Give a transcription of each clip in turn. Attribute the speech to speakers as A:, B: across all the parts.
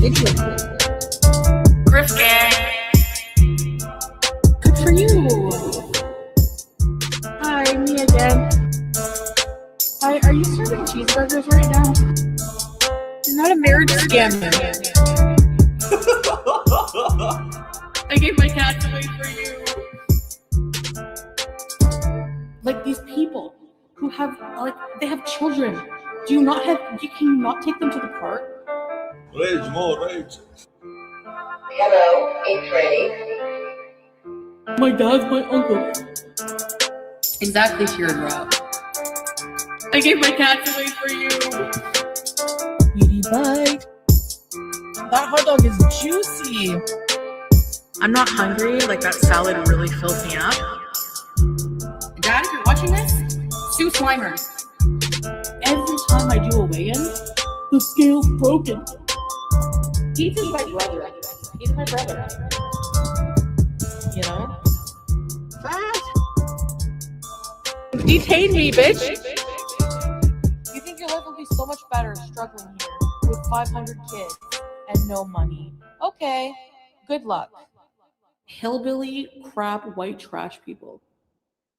A: video.
B: Griff gang.
A: Good for you. Hi, me again. Hi, are you serving cheeseburgers right now? You're not a marriage scammer. I gave my cats away for you. Like these people who have, they have children. Can you not take them to the park?
C: Rage, more rage.
D: Hello, it's ready.
A: My dad's my uncle.
B: Exactly, Teardrop.
A: I gave my cats away for you. Beauty bite. That hot dog is juicy.
B: I'm not hungry. Like, that salad really fills me up. Dad, if you're watching this, sue Slimer.
A: Every time I do a weigh-in, the scale's broken. He's my brother. He's my brother. You know? Detain me, bitch! You think your life will be so much better struggling here with 500 kids and no money? Okay, good luck. Hillbilly, crap, white trash people.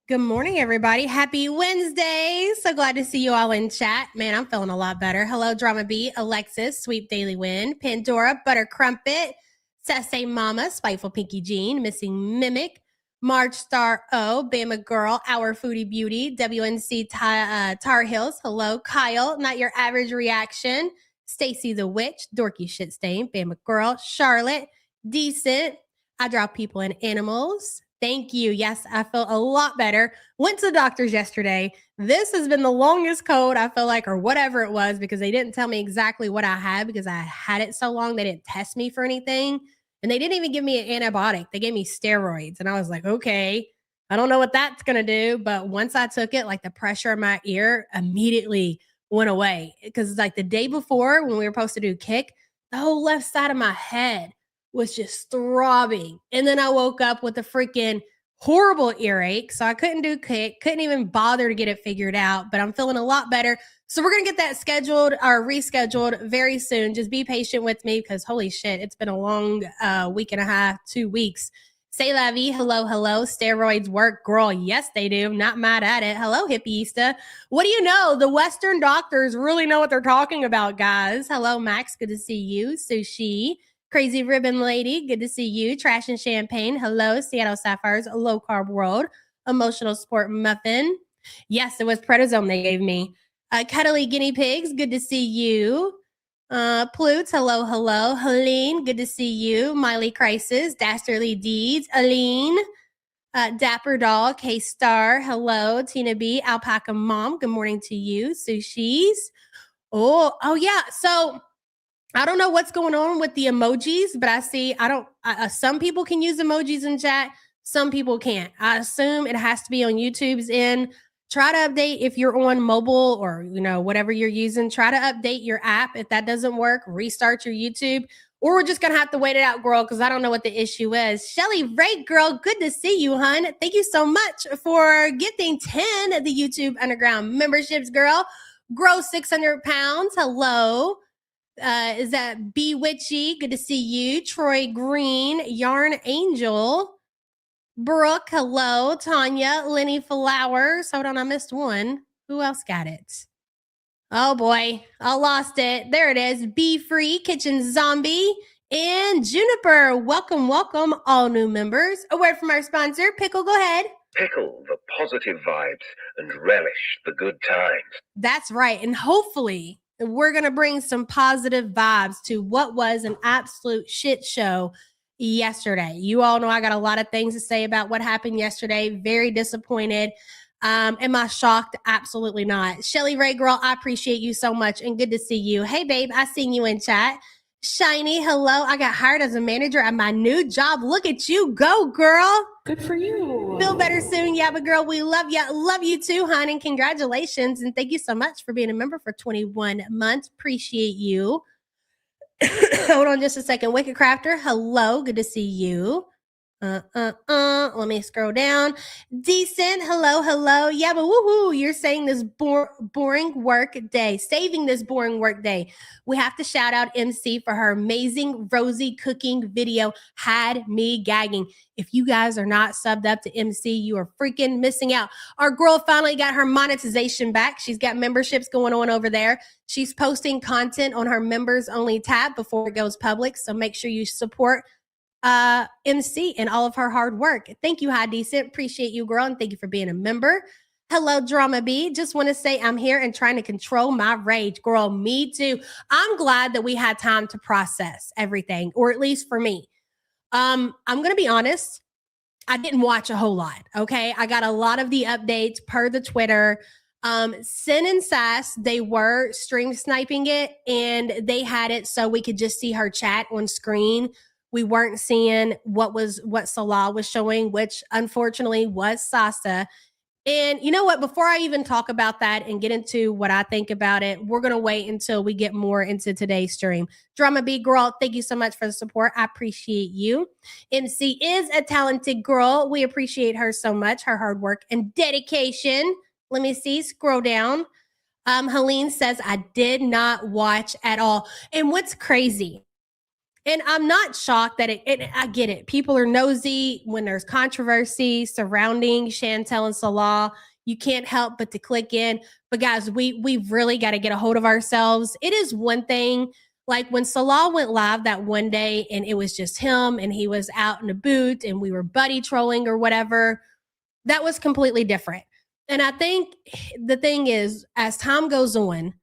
E: Good morning, everybody. Happy Wednesday. So glad to see you all in chat. Man, I'm feeling a lot better. Hello, Drama B, Alexis, Sweep Daily Win, Pandora, Butter Crumpet, Sassy Mama, Spiteful Pinky Jean, Missing Mimic, March Star O, Bama Girl, Our Foodie Beauty, WNC Tar Heels. Hello, Kyle, Not Your Average Reaction, Stacy the Witch, Dorky Shit Stain, Bama Girl, Charlotte, Decent, I Draw People and Animals. Thank you. Yes, I feel a lot better. Went to the doctor's yesterday. This has been the longest cold, I feel like, or whatever it was, because they didn't tell me exactly what I had because I had it so long. They didn't test me for anything. And they didn't even give me an antibiotic. They gave me steroids. And I was like, okay, I don't know what that's going to do. But once I took it, like the pressure in my ear immediately went away. Because like the day before when we were supposed to do kick, the whole left side of my head was just throbbing. And then I woke up with a freaking horrible earache. So I couldn't do kick, couldn't even bother to get it figured out, but I'm feeling a lot better. So we're going to get that scheduled or rescheduled very soon. Just be patient with me because holy shit, it's been a long week and a half, 2 weeks. Say la vie. Hello, hello. Steroids work, girl. Yes, they do. Not mad at it. Hello, hippieista. What do you know? The Western doctors really know what they're talking about, guys. Hello, Max. Good to see you. Sushi. Crazy Ribbon Lady, good to see you. Trash and Champagne, hello. Seattle Sapphires, Low Carb World. Emotional Sport Muffin. Yes, it was prednisone they gave me. Cuddly Guinea Pigs, good to see you. Plutes, hello, hello. Helene, good to see you. Miley Crisis, Dastardly Deeds. Aline, Dapper Doll, K-Star, hello. Tina B, Alpaca Mom, good morning to you. Sushis. Oh yeah, so I don't know what's going on with the emojis, but I see some people can use emojis in chat. Some people can't. I assume it has to be on YouTube's end. Try to update if you're on mobile or, whatever you're using. Try to update your app. If that doesn't work, restart your YouTube. Or we're just going to have to wait it out, girl, because I don't know what the issue is. Shelly Ray, girl, good to see you, hun. Thank you so much for gifting 10 of the YouTube Underground memberships, girl. Grow 600 pounds. Hello. Is that B Witchy? Good to see you. Troy Green, Yarn Angel, Brooke, hello. Tanya, Lenny Flowers. Hold on, I missed one. Who else got it? Oh boy, I lost it. There it is. Be Free, Kitchen Zombie, and Juniper. Welcome, welcome, all new members. A word from our sponsor, Pickle. Go ahead.
F: Pickle the positive vibes and relish the good times.
E: That's right, and hopefully we're going to bring some positive vibes to what was an absolute shit show yesterday. You all know I got a lot of things to say about what happened yesterday. Very disappointed. Am I shocked? Absolutely not. Shelly Ray, girl, I appreciate you so much and good to see you. Hey, babe, I seen you in chat. Shiny, hello. I got hired as a manager at my new job. Look at you go, girl.
A: Good for you.
E: Feel better soon. Yeah, but girl, we love you. Love you too, hon. And congratulations. And thank you so much for being a member for 21 months. Appreciate you. Hold on just a second. Wicked Crafter, hello. Good to see you. Let me scroll down. Decent. Hello. Yeah, but woohoo, you're saying this boring work day, saving this boring work day. We have to shout out MC for her amazing Rosie cooking video. Had me gagging. If you guys are not subbed up to MC, you are freaking missing out. Our girl finally got her monetization back. She's got memberships going on over there. She's posting content on her members only tab before it goes public. So make sure you support MC and all of her hard work. Thank you, High Decent. Appreciate you, girl, and thank you for being a member. Hello, Drama B. Just want to say I'm here and trying to control my rage. Girl, me too. I'm glad that we had time to process everything, or at least for me. I'm going to be honest. I didn't watch a whole lot, okay? I got a lot of the updates per the Twitter. Sin and Sass, they were stream sniping it, and they had it so we could just see her chat on screen. We weren't seeing what Salah was showing, which unfortunately was Sasa. And you know what? Before I even talk about that and get into what I think about it, we're going to wait until we get more into today's stream. Drama B girl, thank you so much for the support. I appreciate you. MC is a talented girl. We appreciate her so much, her hard work and dedication. Let me see, scroll down. Helene says, I did not watch at all. And what's crazy, and I'm not shocked that I get it. People are nosy when there's controversy surrounding Chantel and Salah. You can't help but to click in. But guys, we've really got to get a hold of ourselves. It is one thing, like when Salah went live that one day and it was just him and he was out in a boot and we were buddy trolling or whatever. That was completely different. And I think the thing is, as time goes on,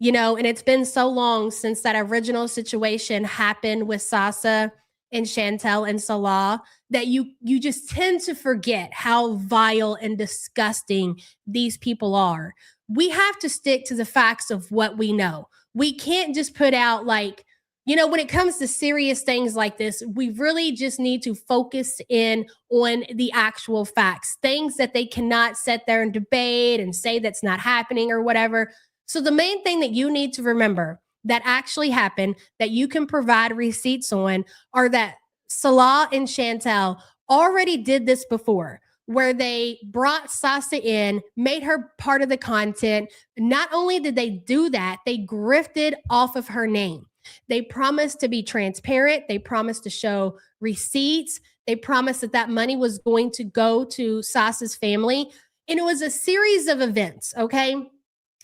E: you know, and it's been so long since that original situation happened with Sasa and Chantel and Salah that you just tend to forget how vile and disgusting these people are. We have to stick to the facts of what we know. We can't just put out like, you know, when it comes to serious things like this, we really just need to focus in on the actual facts, things that they cannot sit there and debate and say that's not happening or whatever. So the main thing that you need to remember that actually happened, that you can provide receipts on, are that Salah and Chantel already did this before, where they brought Sasa in, made her part of the content. Not only did they do that, they grifted off of her name. They promised to be transparent. They promised to show receipts. They promised that that money was going to go to Sasa's family. And it was a series of events, okay?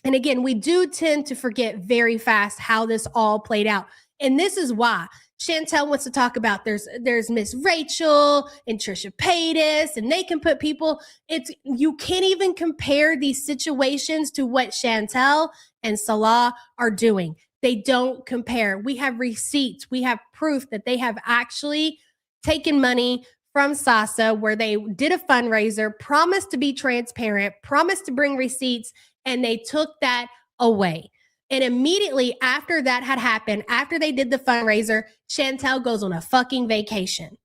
E: And again, we do tend to forget very fast how this all played out. And this is why Chantel wants to talk about there's Miss Rachel and Trisha Paytas, and they can put people, you can't even compare these situations to what Chantel and Salah are doing. They don't compare. We have receipts. We have proof that they have actually taken money from Sasa where they did a fundraiser, promised to be transparent, promised to bring receipts, and they took that away. And immediately after that had happened, after they did the fundraiser, Chantel goes on a fucking vacation.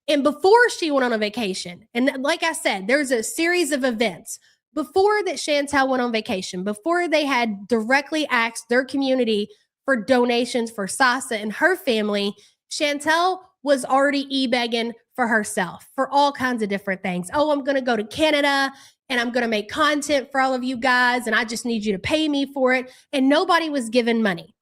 E: And before she went on a vacation, and like I said, there's a series of events. Before that Chantel went on vacation, before they had directly asked their community for donations for Sasa and her family, Chantel was already e-begging for herself for all kinds of different things. Oh, I'm going to go to Canada and I'm going to make content for all of you guys, and I just need you to pay me for it. And nobody was giving money.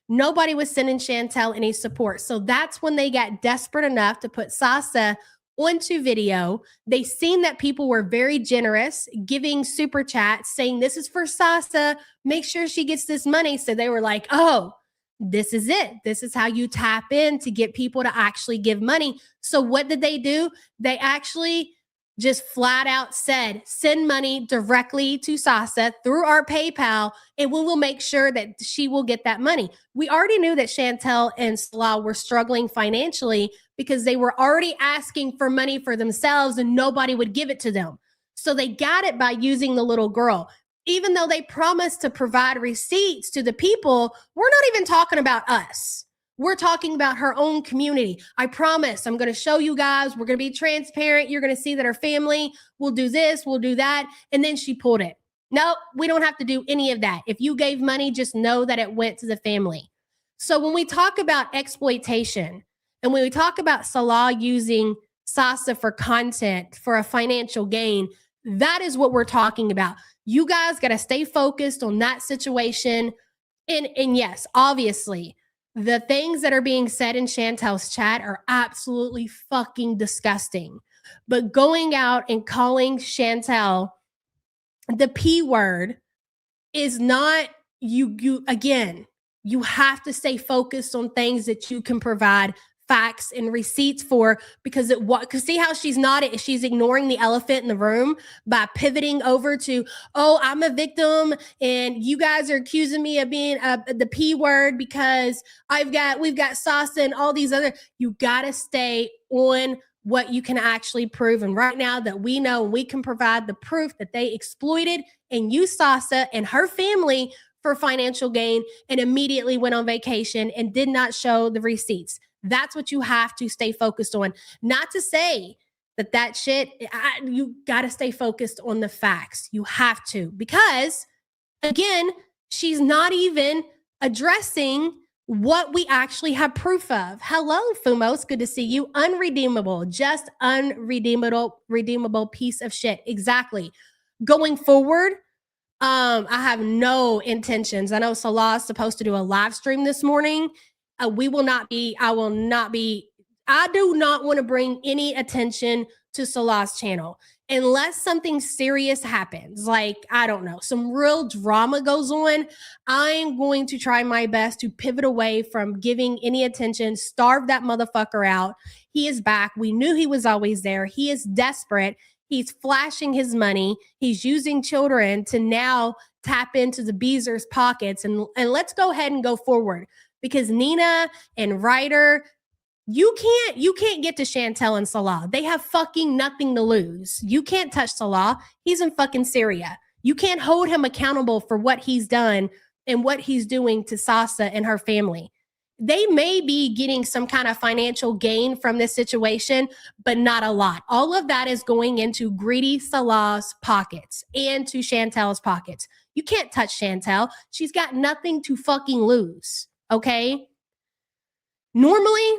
E: Nobody was sending Chantel any support. So that's when they got desperate enough to put Sasa onto video. They seen that people were very generous, giving super chats, saying, this is for Sasa. Make sure she gets this money. So they were like, oh, this is it. This is how you tap in to get people to actually give money. So what did they do? They actually just flat out said, send money directly to Sasa through our PayPal, and we will make sure that she will get that money. We already knew that Chantel and Salah were struggling financially because they were already asking for money for themselves and nobody would give it to them. So they got it by using the little girl. Even though they promised to provide receipts to the people, we're not even talking about us. We're talking about her own community. I promise I'm going to show you guys. We're going to be transparent. You're going to see that her family will do this, will do that. And then she pulled it. No, we don't have to do any of that. If you gave money, just know that it went to the family. So when we talk about exploitation and when we talk about Salah using Sasa for content, for a financial gain. That is what we're talking about. You guys got to stay focused on that situation. And yes, obviously, the things that are being said in Chantel's chat are absolutely fucking disgusting. But going out and calling Chantel the P word is not you again. You have to stay focused on things that you can provide facts and receipts for, because see how she's ignoring the elephant in the room by pivoting over to, oh, I'm a victim and you guys are accusing me of being the P word because we've got Sasa and all these other. You got to stay on what you can actually prove. And right now that we know, we can provide the proof that they exploited and used Sasa and her family for financial gain and immediately went on vacation and did not show the receipts. That's what you have to stay focused on. Not to say that shit, you got to stay focused on the facts. You have to, because again, she's not even addressing what we actually have proof of. Hello, Fumos. Good to see you. Unredeemable, just redeemable piece of shit. Exactly. Going forward, I have no intentions. I know Salah is supposed to do a live stream this morning. I do not want to bring any attention to Salah's channel unless something serious happens. Like, I don't know, some real drama goes on. I'm going to try my best to pivot away from giving any attention, starve that motherfucker out. He is back. We knew he was always there. He is desperate. He's flashing his money. He's using children to now tap into the Beezer's pockets. And let's go ahead and go forward, because Nina and Ryder, you can't get to Chantel and Salah. They have fucking nothing to lose. You can't touch Salah. He's in fucking Syria. You can't hold him accountable for what he's done and what he's doing to Sasa and her family. They may be getting some kind of financial gain from this situation, but not a lot. All of that is going into greedy Salah's pockets and to Chantel's pockets. You can't touch Chantel. She's got nothing to fucking lose, okay? Normally,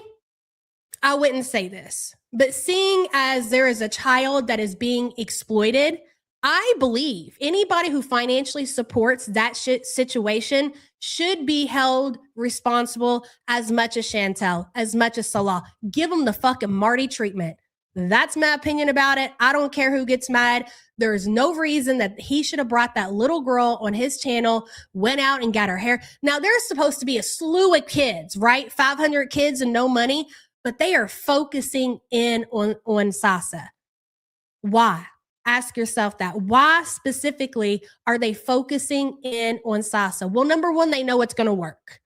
E: I wouldn't say this, but seeing as there is a child that is being exploited, I believe anybody who financially supports that situation should be held responsible as much as Chantel, as much as Salah. Give them the fucking Marty treatment. That's my opinion about it. I don't care who gets mad. There is no reason that he should have brought that little girl on his channel, went out and got her hair. Now, there's supposed to be a slew of kids, right? 500 kids and no money, but they are focusing in on Sasa. Why? Ask yourself that. Why specifically are they focusing in on Sasa? Well, number one, they know it's going to work.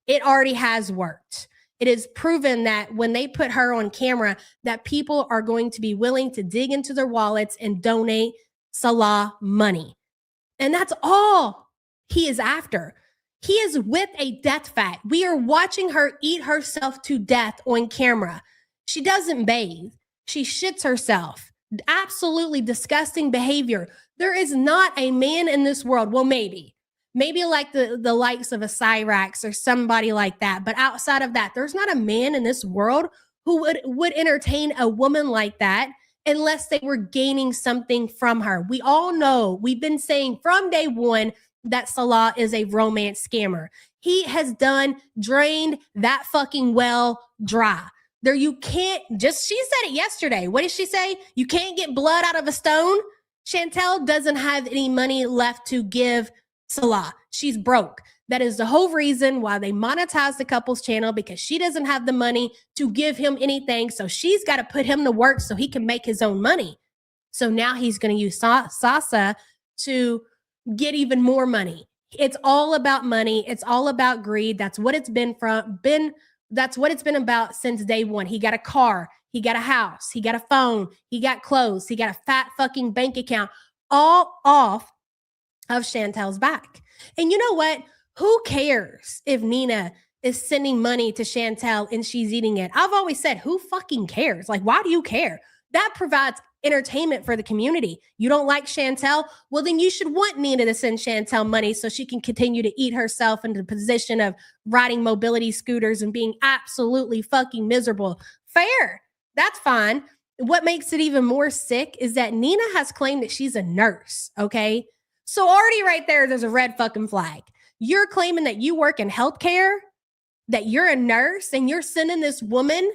E: It already has worked. It is proven that when they put her on camera, that people are going to be willing to dig into their wallets and donate Salah money. And that's all he is after. He is with a death fat. We are watching her eat herself to death on camera. She doesn't bathe. She shits herself. Absolutely disgusting behavior. There is not a man in this world. Well, maybe like the likes of a Cyrax or somebody like that. But outside of that, there's not a man in this world who would entertain a woman like that unless they were gaining something from her. We all know, we've been saying from day one that Salah is a romance scammer. He has drained that fucking well dry. There, you can't she said it yesterday. What did she say? You can't get blood out of a stone. Chantel doesn't have any money left to give Salah. She's broke. That is the whole reason why they monetized the couple's channel, because she doesn't have the money to give him anything. So she's got to put him to work so he can make his own money. So now he's going to use Sasa to get even more money. It's all about money. It's all about greed. That's what it's been about since day one. He got a car, he got a house, he got a phone, he got clothes, he got a fat fucking bank account, all off of Chantel's back. And you know what? Who cares if Nina is sending money to Chantel and she's eating it? I've always said, who fucking cares? Like, why do you care? That provides entertainment for the community. You don't like Chantel? Well, then you should want Nina to send Chantel money so she can continue to eat herself into the position of riding mobility scooters and being absolutely fucking miserable. Fair. That's fine. what makes it even more sick is that Nina has claimed that she's a nurse, okay? So already right there's a red fucking flag. You're claiming that you work in healthcare, that you're a nurse, and you're sending this woman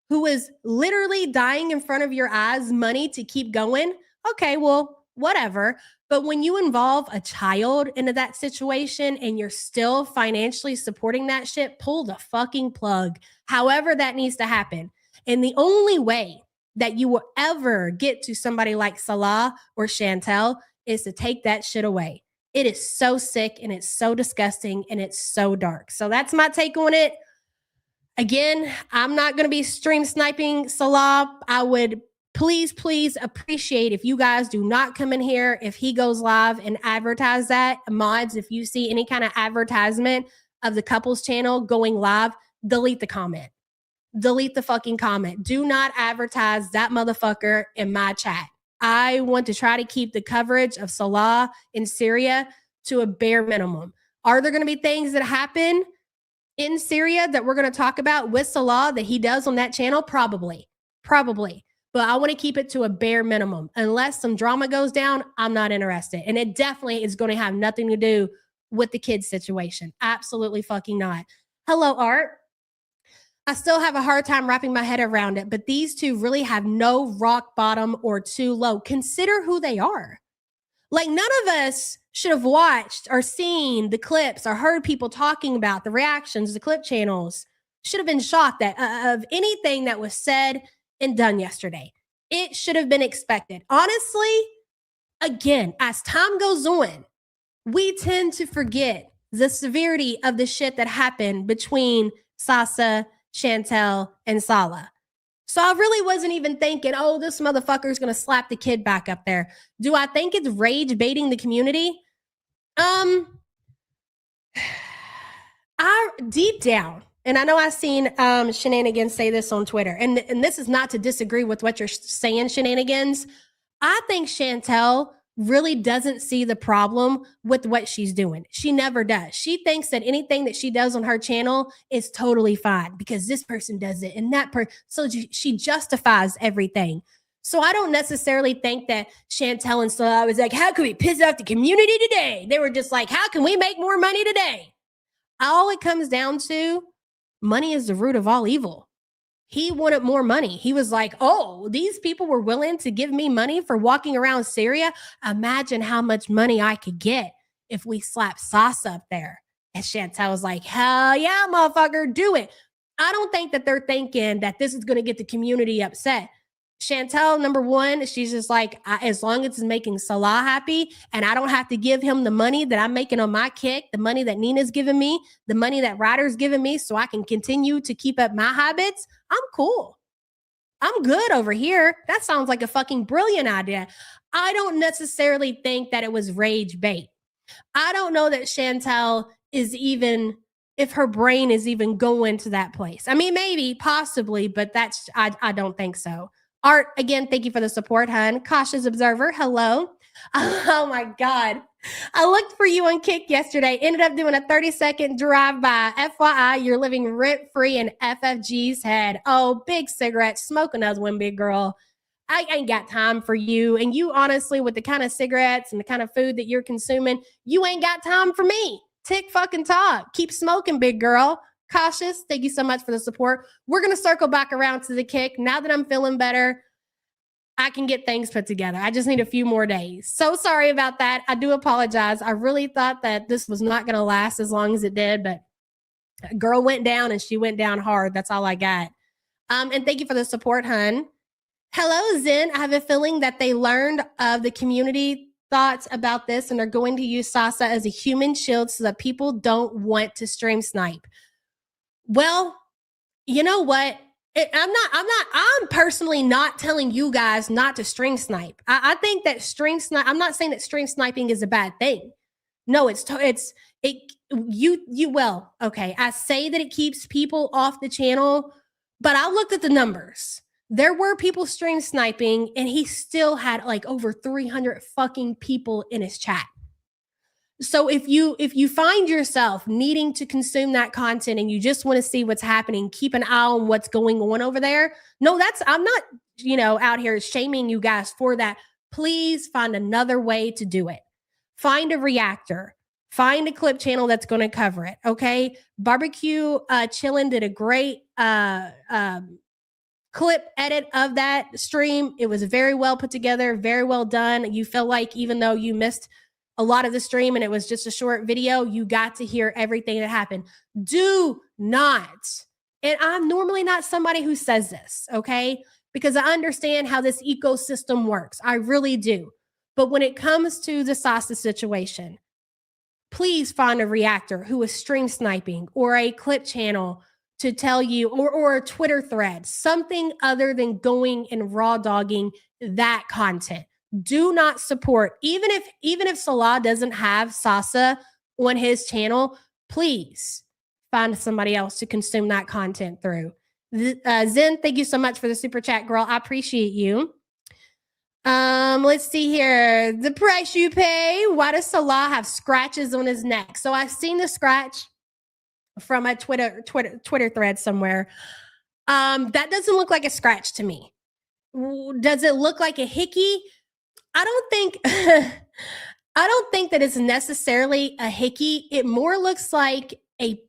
E: who is literally dying in front of your eyes money to keep going. Okay, well, whatever. But when you involve a child into that situation and you're still financially supporting that shit, pull the fucking plug. However that needs to happen. And the only way that you will ever get to somebody like Salah or Chantel is to take that shit away. It is so sick and it's so disgusting and it's so dark. So that's my take on it. Again, I'm not going to be stream sniping Salah. I would please appreciate if you guys do not come in here if he goes live and advertise that. Mods, if you see any kind of advertisement of the couples channel going live, delete the comment. Delete the fucking comment. Do not advertise that motherfucker in my chat. I want to try to keep the coverage of Salah in Syria to a bare minimum. Are there going to be things that happen in Syria that we're going to talk about with Salah that he does on that channel? Probably. But I want to keep it to a bare minimum. Unless some drama goes down, I'm not interested. And it definitely is going to have nothing to do with the kids situation. Absolutely fucking not. Hello, Art. I still have a hard time wrapping my head around it, but these two really have no rock bottom or too low. Consider who they are. Like, none of us should have watched or seen the clips or heard people talking about the reactions, the clip channels, should have been shocked that of anything that was said and done yesterday. It should have been expected. Honestly, again, as time goes on, we tend to forget the severity of the shit that happened between Sasa, Chantel, and Salah. So I really wasn't even thinking, oh, this motherfucker is going to slap the kid back up there. Do I think it's rage baiting the community? I deep down, and I know I've seen Shenanigans say this on Twitter, and this is not to disagree with what you're saying, Shenanigans. I think Chantel really doesn't see the problem with what she's doing. She never does. She thinks that anything that she does on her channel is totally fine because this person does it and that person. So she justifies everything. So I don't necessarily think that Chantel and Salah was like, how can we piss off the community today? They were just like, how can we make more money today? All it comes down to, money is the root of all evil. He wanted more money. He was like, oh, these people were willing to give me money for walking around Syria. Imagine how much money I could get if we slap Sasa up there. And Chantel was like, hell yeah, motherfucker, do it. I don't think that they're thinking that this is going to get the community upset. Chantel, number one, she's just like, as long as it's making Salah happy and I don't have to give him the money that I'm making on my kick, the money that Nina's giving me, the money that Ryder's giving me so I can continue to keep up my habits, I'm cool. I'm good over here. That sounds like a fucking brilliant idea. I don't necessarily think that it was rage bait. I don't know that Chantel is even, if her brain is even going to that place. I mean, maybe, possibly, but that's, I don't think so. Art, again, thank you for the support, hun. Cautious observer, hello. Oh my God. I looked for you on Kick yesterday, ended up doing a 30-second drive-by. FYI, you're living rent-free in FFG's head. Oh, big cigarette, smoke another one, big girl. I ain't got time for you. And you honestly, with the kind of cigarettes and the kind of food that you're consuming, you ain't got time for me. Tick fucking talk. Keep smoking, big girl. Cautious, thank you so much for the support. We're going to circle back around to the Kick. Now that I'm feeling better, I can get things put together. I just need a few more days. So sorry about that. I do apologize. I really thought that this was not going to last as long as it did, but a girl went down and she went down hard. That's all I got. And thank you for the support, hun. Hello, Zen. I have a feeling that they learned of the community thoughts about this and are going to use Sasa as a human shield so that people don't want to stream snipe. Well, you know what? I'm personally not telling you guys not to stream snipe. I think that I'm not saying that stream sniping is a bad thing. No, okay. I say that it keeps people off the channel, but I looked at the numbers. There were people stream sniping and he still had like over 300 fucking people in his chat. So if you find yourself needing to consume that content and you just want to see what's happening, keep an eye on what's going on over there. No, I'm not out here shaming you guys for that. Please find another way to do it. Find a reactor. Find a clip channel that's going to cover it. Okay. Barbecue Chillin' did a great clip edit of that stream. It was very well put together, very well done. You feel like even though you missed a lot of the stream and it was just a short video, you got to hear everything that happened. Do not, and I'm normally not somebody who says this, okay? Because I understand how this ecosystem works. I really do. But when it comes to the Sasa situation, please find a reactor who is stream sniping or a clip channel to tell you, or a Twitter thread, something other than going and raw dogging that content. Do not support, even if Salah doesn't have Sasa on his channel, please find somebody else to consume that content through. Zen, thank you so much for the super chat, girl. I appreciate you. Let's see here. The price you pay. Why does Salah have scratches on his neck? So I've seen the scratch from a Twitter thread somewhere. That doesn't look like a scratch to me. Does it look like a hickey? I don't think that it's necessarily a hickey. It more looks like a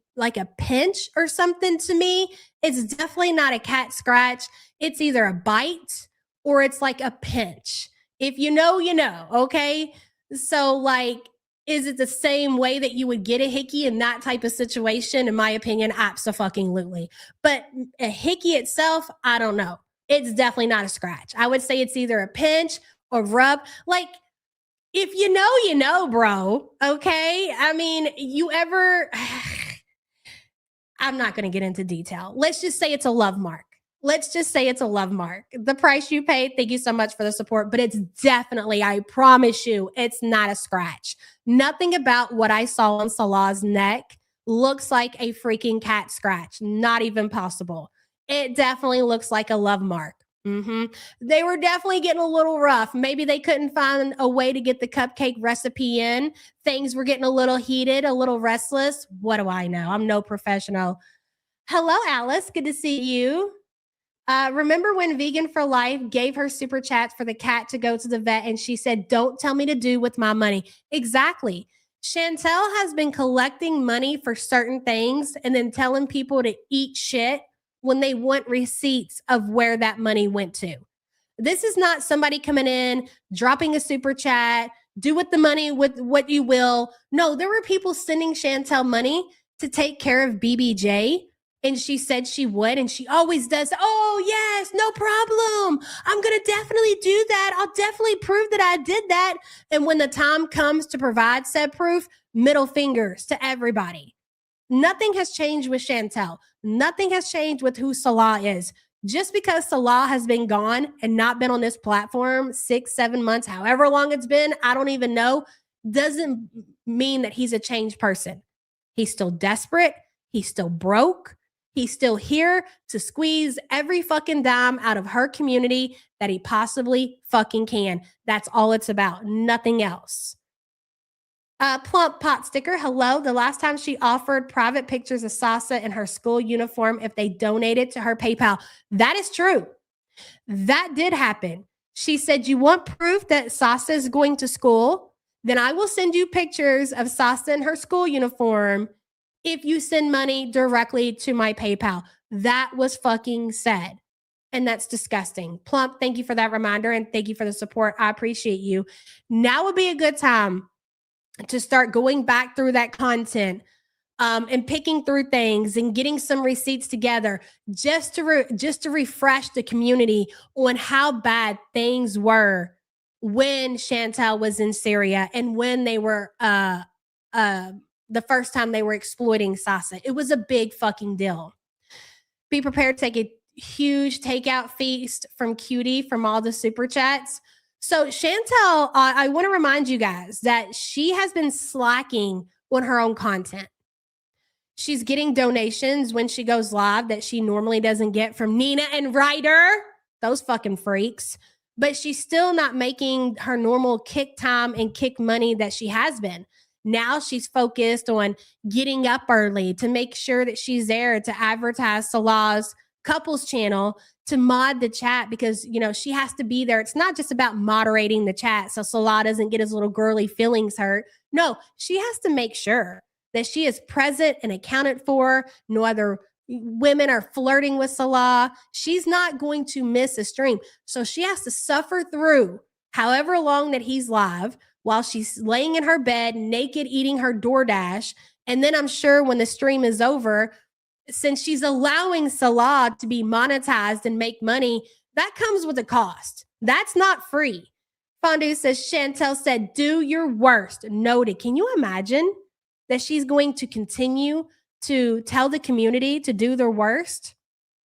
E: pinch or something to me. It's definitely not a cat scratch. It's either a bite or it's like a pinch. If you know, you know, okay? So is it the same way that you would get a hickey in that type of situation? In my opinion, absolutely. But a hickey itself, I don't know. It's definitely not a scratch. I would say it's either a pinch or rub. If you know, you know, bro. Okay? I mean, I'm not going to get into detail. Let's just say it's a love mark. The price you paid, thank you so much for the support, but it's definitely, I promise you, it's not a scratch. Nothing about what I saw on Salah's neck looks like a freaking cat scratch. Not even possible. It definitely looks like a love mark. They were definitely getting a little rough. Maybe they couldn't find a way to get the cupcake recipe in. Things were getting a little heated, a little restless. What do I know? I'm no professional. Hello, Alice. Good to see you. Remember when Vegan for Life gave her super chats for the cat to go to the vet and she said, don't tell me to do with my money? Exactly. Chantel has been collecting money for certain things and then telling people to eat shit when they want receipts of where that money went to. This is not somebody coming in, dropping a super chat, do with the money with what you will. No, there were people sending Chantel money to take care of BBJ. And she said she would, and she always does. Oh, yes, no problem. I'm going to definitely do that. I'll definitely prove that I did that. And when the time comes to provide said proof, middle fingers to everybody. Nothing has changed with Chantel. Nothing has changed with who Salah is. Just because Salah has been gone and not been on this platform 6-7 months, however long it's been, I don't even know, doesn't mean that he's a changed person. He's still desperate. He's still broke. He's still here to squeeze every fucking dime out of her community that he possibly fucking can. That's all it's about. Nothing else. Plump pot sticker. Hello. The last time she offered private pictures of Sasa in her school uniform if they donated to her PayPal. That is true. That did happen. She said, you want proof that Sasa is going to school? Then I will send you pictures of Sasa in her school uniform if you send money directly to my PayPal. That was fucking said. And that's disgusting. Plump, thank you for that reminder and thank you for the support. I appreciate you. Now would be a good time to start going back through that content and picking through things and getting some receipts together just to refresh the community on how bad things were when Chantel was in Syria and when they were the first time they were exploiting Sasa. It was a big fucking deal. Be prepared to take a huge takeout feast from Cutie from all the super chats. So Chantel, I want to remind you guys that she has been slacking on her own content. She's getting donations when she goes live that she normally doesn't get from Nina and Ryder, those fucking freaks. But she's still not making her normal kick time and kick money that she has been. Now she's focused on getting up early to make sure that she's there to advertise Salah's couples channel to mod the chat because, you know, she has to be there. It's not just about moderating the chat so Salah doesn't get his little girly feelings hurt. No, she has to make sure that she is present and accounted for. No other women are flirting with Salah. She's not going to miss a stream. So she has to suffer through however long that he's live while she's laying in her bed, naked, eating her DoorDash. And then I'm sure when the stream is over, since she's allowing Salah to be monetized and make money, that comes with a cost. That's not free. Fondue says, Chantel said, do your worst. Noted. Can you imagine that she's going to continue to tell the community to do their worst?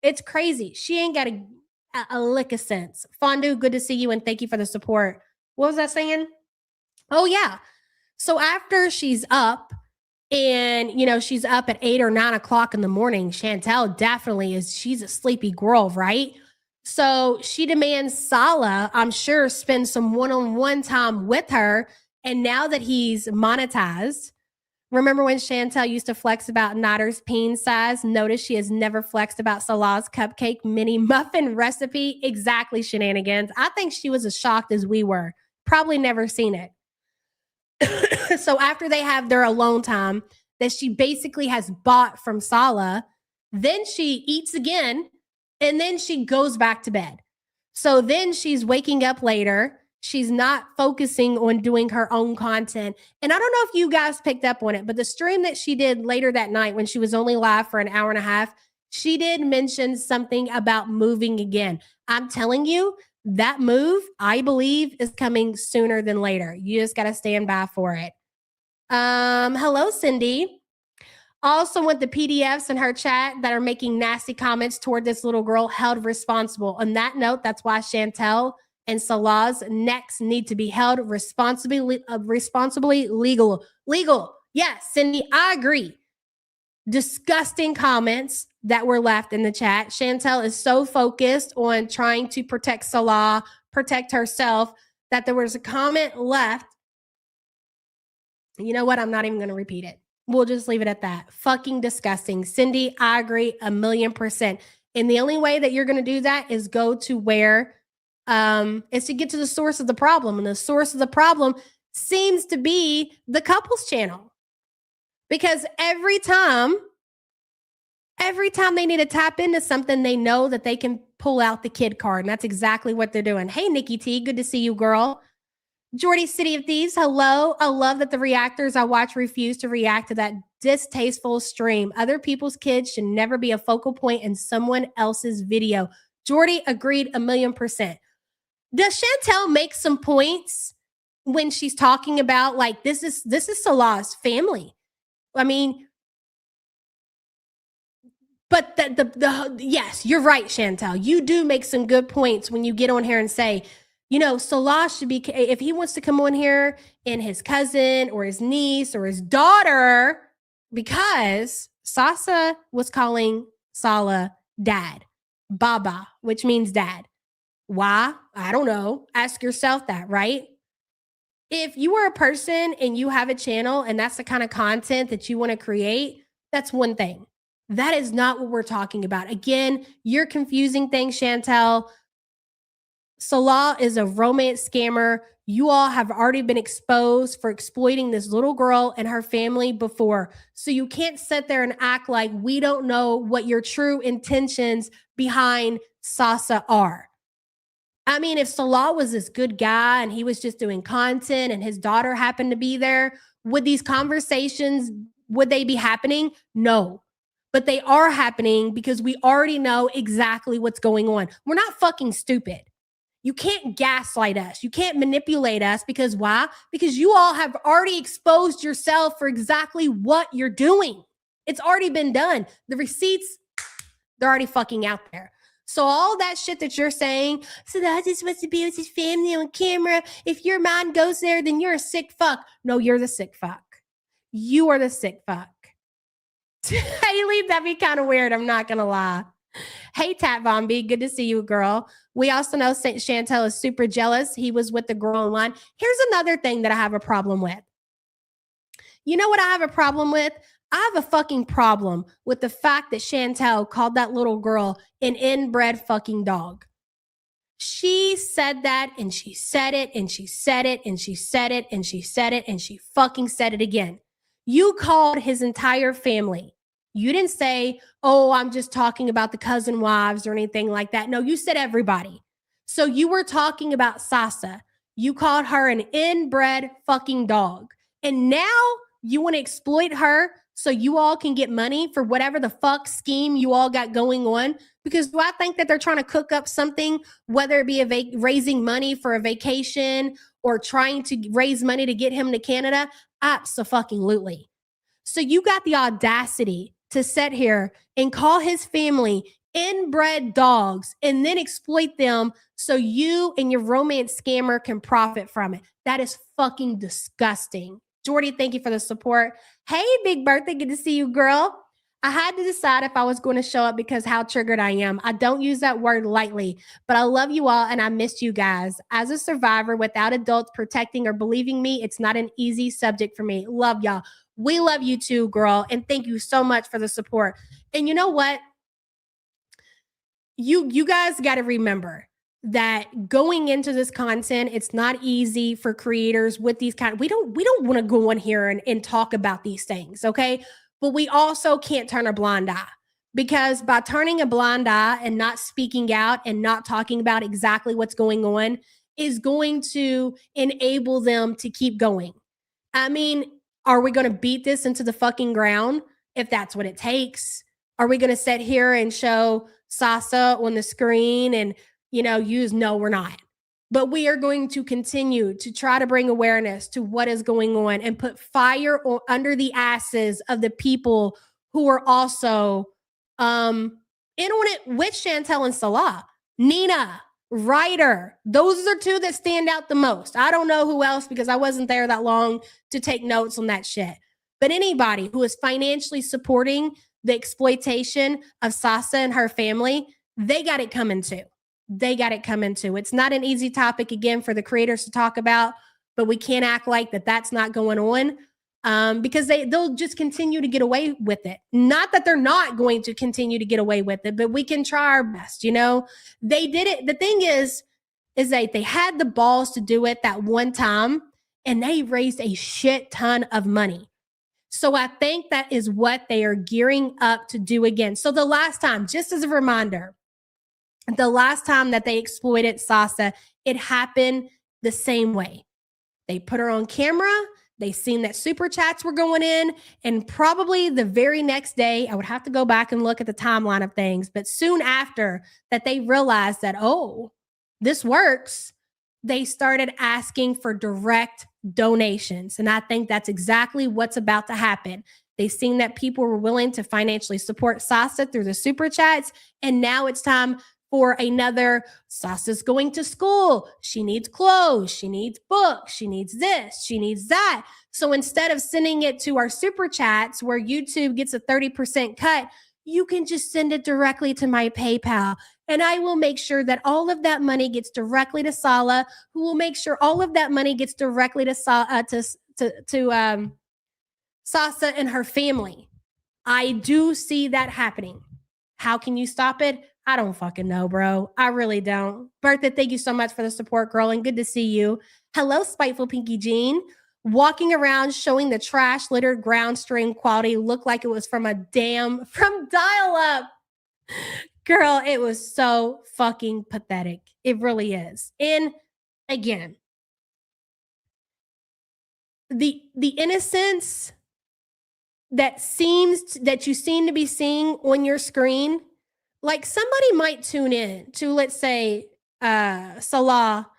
E: It's crazy. She ain't got a lick of sense. Fondue, good to see you and thank you for the support. What was I saying? Oh, yeah. So after she's up, and, you know, she's up at 8 or 9 o'clock in the morning. Chantel definitely is. She's a sleepy girl, right? So she demands Salah, I'm sure, spend some one-on-one time with her. And now that he's monetized, remember when Chantel used to flex about Nodder's peen size? Notice she has never flexed about Salah's cupcake mini muffin recipe. Exactly, shenanigans. I think she was as shocked as we were. Probably never seen it. So after they have their alone time that she basically has bought from Salah, then she eats again, and then she goes back to bed. So then she's waking up later. She's not focusing on doing her own content. And I don't know if you guys picked up on it, but the stream that she did later that night when she was only live for an hour and a half, she did mention something about moving again. I'm telling you, that move, I believe, is coming sooner than later. You just got to stand by for it. Hello, Cindy. Also want the PDFs in her chat that are making nasty comments toward this little girl held responsible. On that note, that's why Chantel and Salah's necks need to be held responsibly legal. Yes, Cindy, I agree. Disgusting comments that were left in the chat. Chantel is so focused on trying to protect Salah, protect herself, that there was a comment left. You know what? I'm not even going to repeat it. We'll just leave it at that. Fucking disgusting. Cindy, I agree 1,000,000%. And the only way that you're going to do that is go to where is to get to the source of the problem. And the source of the problem seems to be the couples channel. Because every time they need to tap into something, they know that they can pull out the kid card. And that's exactly what they're doing. Hey, Nikki T, good to see you, girl. Jordy City of Thieves, hello. I love that the reactors I watch refuse to react to that distasteful stream. Other people's kids should never be a focal point in someone else's video. Jordy agreed 1,000,000%. Does Chantel make some points when she's talking about, like, this is Salah's family? I mean, but yes, you're right, Chantel. You do make some good points when you get on here and say, you know, Salah should be, if he wants to come on here and his cousin or his niece or his daughter, because Sasa was calling Salah dad, Baba, which means dad. Why? I don't know. Ask yourself that, right? If you are a person and you have a channel and that's the kind of content that you want to create, that's one thing. That is not what we're talking about. Again, you're confusing things, Chantel. Salah is a romance scammer. You all have already been exposed for exploiting this little girl and her family before. So you can't sit there and act like we don't know what your true intentions behind Sasa are. I mean, if Salah was this good guy and he was just doing content and his daughter happened to be there, would these conversations, would they be happening? No. But they are happening because we already know exactly what's going on. We're not fucking stupid. You can't gaslight us. You can't manipulate us because why? Because you all have already exposed yourself for exactly what you're doing. It's already been done. The receipts, they're already fucking out there. So all that shit that you're saying, so that just wants to be with his family on camera. If your mind goes there, then you're a sick fuck. No, you're the sick fuck. You are the sick fuck. Haley, that'd be kind of weird. I'm not going to lie. Hey, Tat Bombi, good to see you, girl. We also know Saint Chantel is super jealous. He was with the girl online. Here's another thing that I have a problem with. You know what I have a problem with? I have a fucking problem with the fact that Chantel called that little girl an inbred fucking dog. She said that and she said it and she said it and she said it and she said it and she fucking said it again. You called his entire family. You didn't say, oh, I'm just talking about the cousin wives or anything like that. No, you said everybody. So you were talking about Sasa. You called her an inbred fucking dog. And now you want to exploit her so you all can get money for whatever the fuck scheme you all got going on. Because do I think that they're trying to cook up something, whether it be raising money for a vacation or trying to raise money to get him to Canada? Absolutely. So you got the audacity to sit here and call his family inbred dogs and then exploit them so you and your romance scammer can profit from it. That is fucking disgusting. Jordy, thank you for the support. Hey, big birthday. Good to see you, girl. I had to decide if I was going to show up because how triggered I am. I don't use that word lightly, but I love you all and I missed you guys. As a survivor without adults protecting or believing me, it's not an easy subject for me. Love y'all. We love you too, girl. And thank you so much for the support. And you know what? You guys got to remember that going into this content, it's not easy for creators with these we don't want to go in here and talk about these things, okay? But we also can't turn a blind eye, because by turning a blind eye and not speaking out and not talking about exactly what's going on is going to enable them to keep going. I mean, are we going to beat this into the fucking ground if that's what it takes? Are we going to sit here and show Sasa on the screen and, no, we're not. But we are going to continue to try to bring awareness to what is going on and put fire under the asses of the people who are also in on it with Chantel and Salah. Nina, Ryder, those are two that stand out the most. I don't know who else because I wasn't there that long to take notes on that shit. But anybody who is financially supporting the exploitation of Sasa and her family, they got it coming too. They got it coming too. It's not an easy topic, again, for the creators to talk about, but we can't act like that's not going on because they'll just continue to get away with it. Not that they're not going to continue to get away with it, but we can try our best. They did it. The thing is that they had the balls to do it that one time and they raised a shit ton of money. So I think that is what they are gearing up to do again. So the last time, just as a reminder, the last time that they exploited Sasa, it happened the same way. They put her on camera. They seen that super chats were going in. And probably the very next day, I would have to go back and look at the timeline of things. But soon after that, they realized that, oh, this works. They started asking for direct donations. And I think that's exactly what's about to happen. They've seen that people were willing to financially support Sasa through the super chats. And now it's time for another. Sasa's going to school. She needs clothes. She needs books. She needs this. She needs that. So instead of sending it to our super chats where YouTube gets a 30% cut, you can just send it directly to my PayPal. And I will make sure that all of that money gets directly to Sala, who will make sure all of that money gets directly to Sasa and her family. I do see that happening. How can you stop it? I don't fucking know, bro. I really don't. Bertha, thank you so much for the support, girl, and good to see you. Hello, Spiteful Pinky Jean. Walking around showing the trash littered ground stream quality looked like it was from dial-up. Girl, it was so fucking pathetic. It really is. And again, the innocence that you seem to be seeing on your screen, like somebody might tune in to, let's say, Salah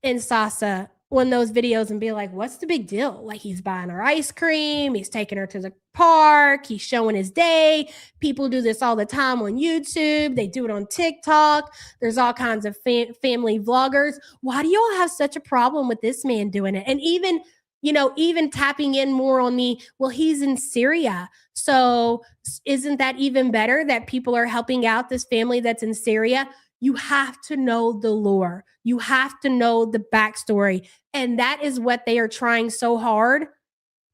E: and Sasa on those videos and be like, what's the big deal? Like, he's buying her ice cream. He's taking her to the park. He's showing his day. People do this all the time on YouTube. They do it on TikTok. There's all kinds of family vloggers. Why do y'all have such a problem with this man doing it? And even tapping in more on he's in Syria. So isn't that even better that people are helping out this family that's in Syria? You have to know the lore. You have to know the backstory. And that is what they are trying so hard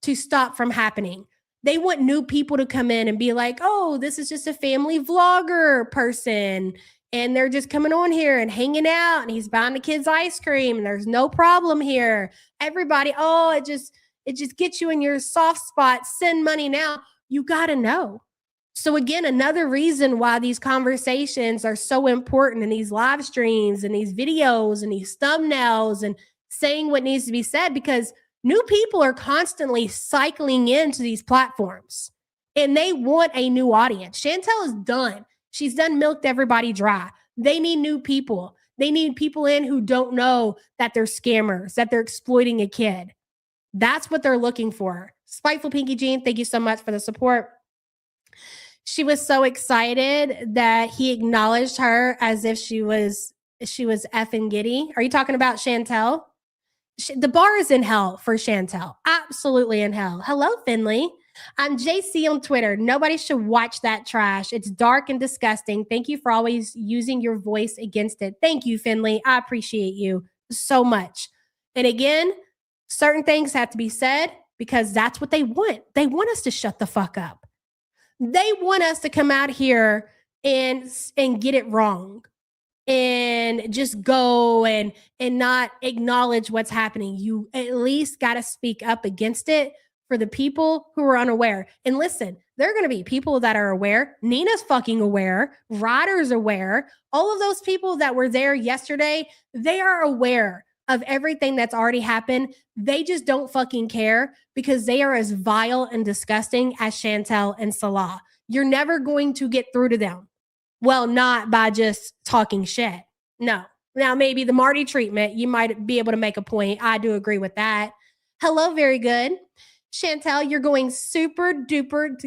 E: to stop from happening. They want new people to come in and be like, oh, this is just a family vlogger person. And they're just coming on here and hanging out, and he's buying the kids ice cream, and there's no problem here. Everybody, oh, it just gets you in your soft spot. Send money now. You got to know. So again, another reason why these conversations are so important in these live streams and these videos and these thumbnails and saying what needs to be said, because new people are constantly cycling into these platforms and they want a new audience. Chantel is done. She's done milked everybody dry. They need new people. They need people in who don't know that they're scammers, that they're exploiting a kid. That's what they're looking for. Spiteful Pinky Jean, thank you so much for the support. She was so excited that he acknowledged her as if she was effing giddy. Are you talking about Chantel? The bar is in hell for Chantel. Absolutely in hell. Hello, Finley. I'm JC on Twitter. Nobody should watch that trash. It's dark and disgusting. Thank you for always using your voice against it. Thank you, Finley. I appreciate you so much. And again, certain things have to be said because that's what they want. They want us to shut the fuck up. They want us to come out here and get it wrong and just go and not acknowledge what's happening. You at least got to speak up against it for the people who are unaware. And listen, there are going to be people that are aware. Nina's fucking aware. Ryder's aware. All of those people that were there yesterday, they are aware of everything that's already happened. They just don't fucking care because they are as vile and disgusting as Chantel and Salah. You're never going to get through to them. Well, not by just talking shit. No. Now, maybe the Marty treatment, you might be able to make a point. I do agree with that. Hello, very good. Chantel, you're going to super duper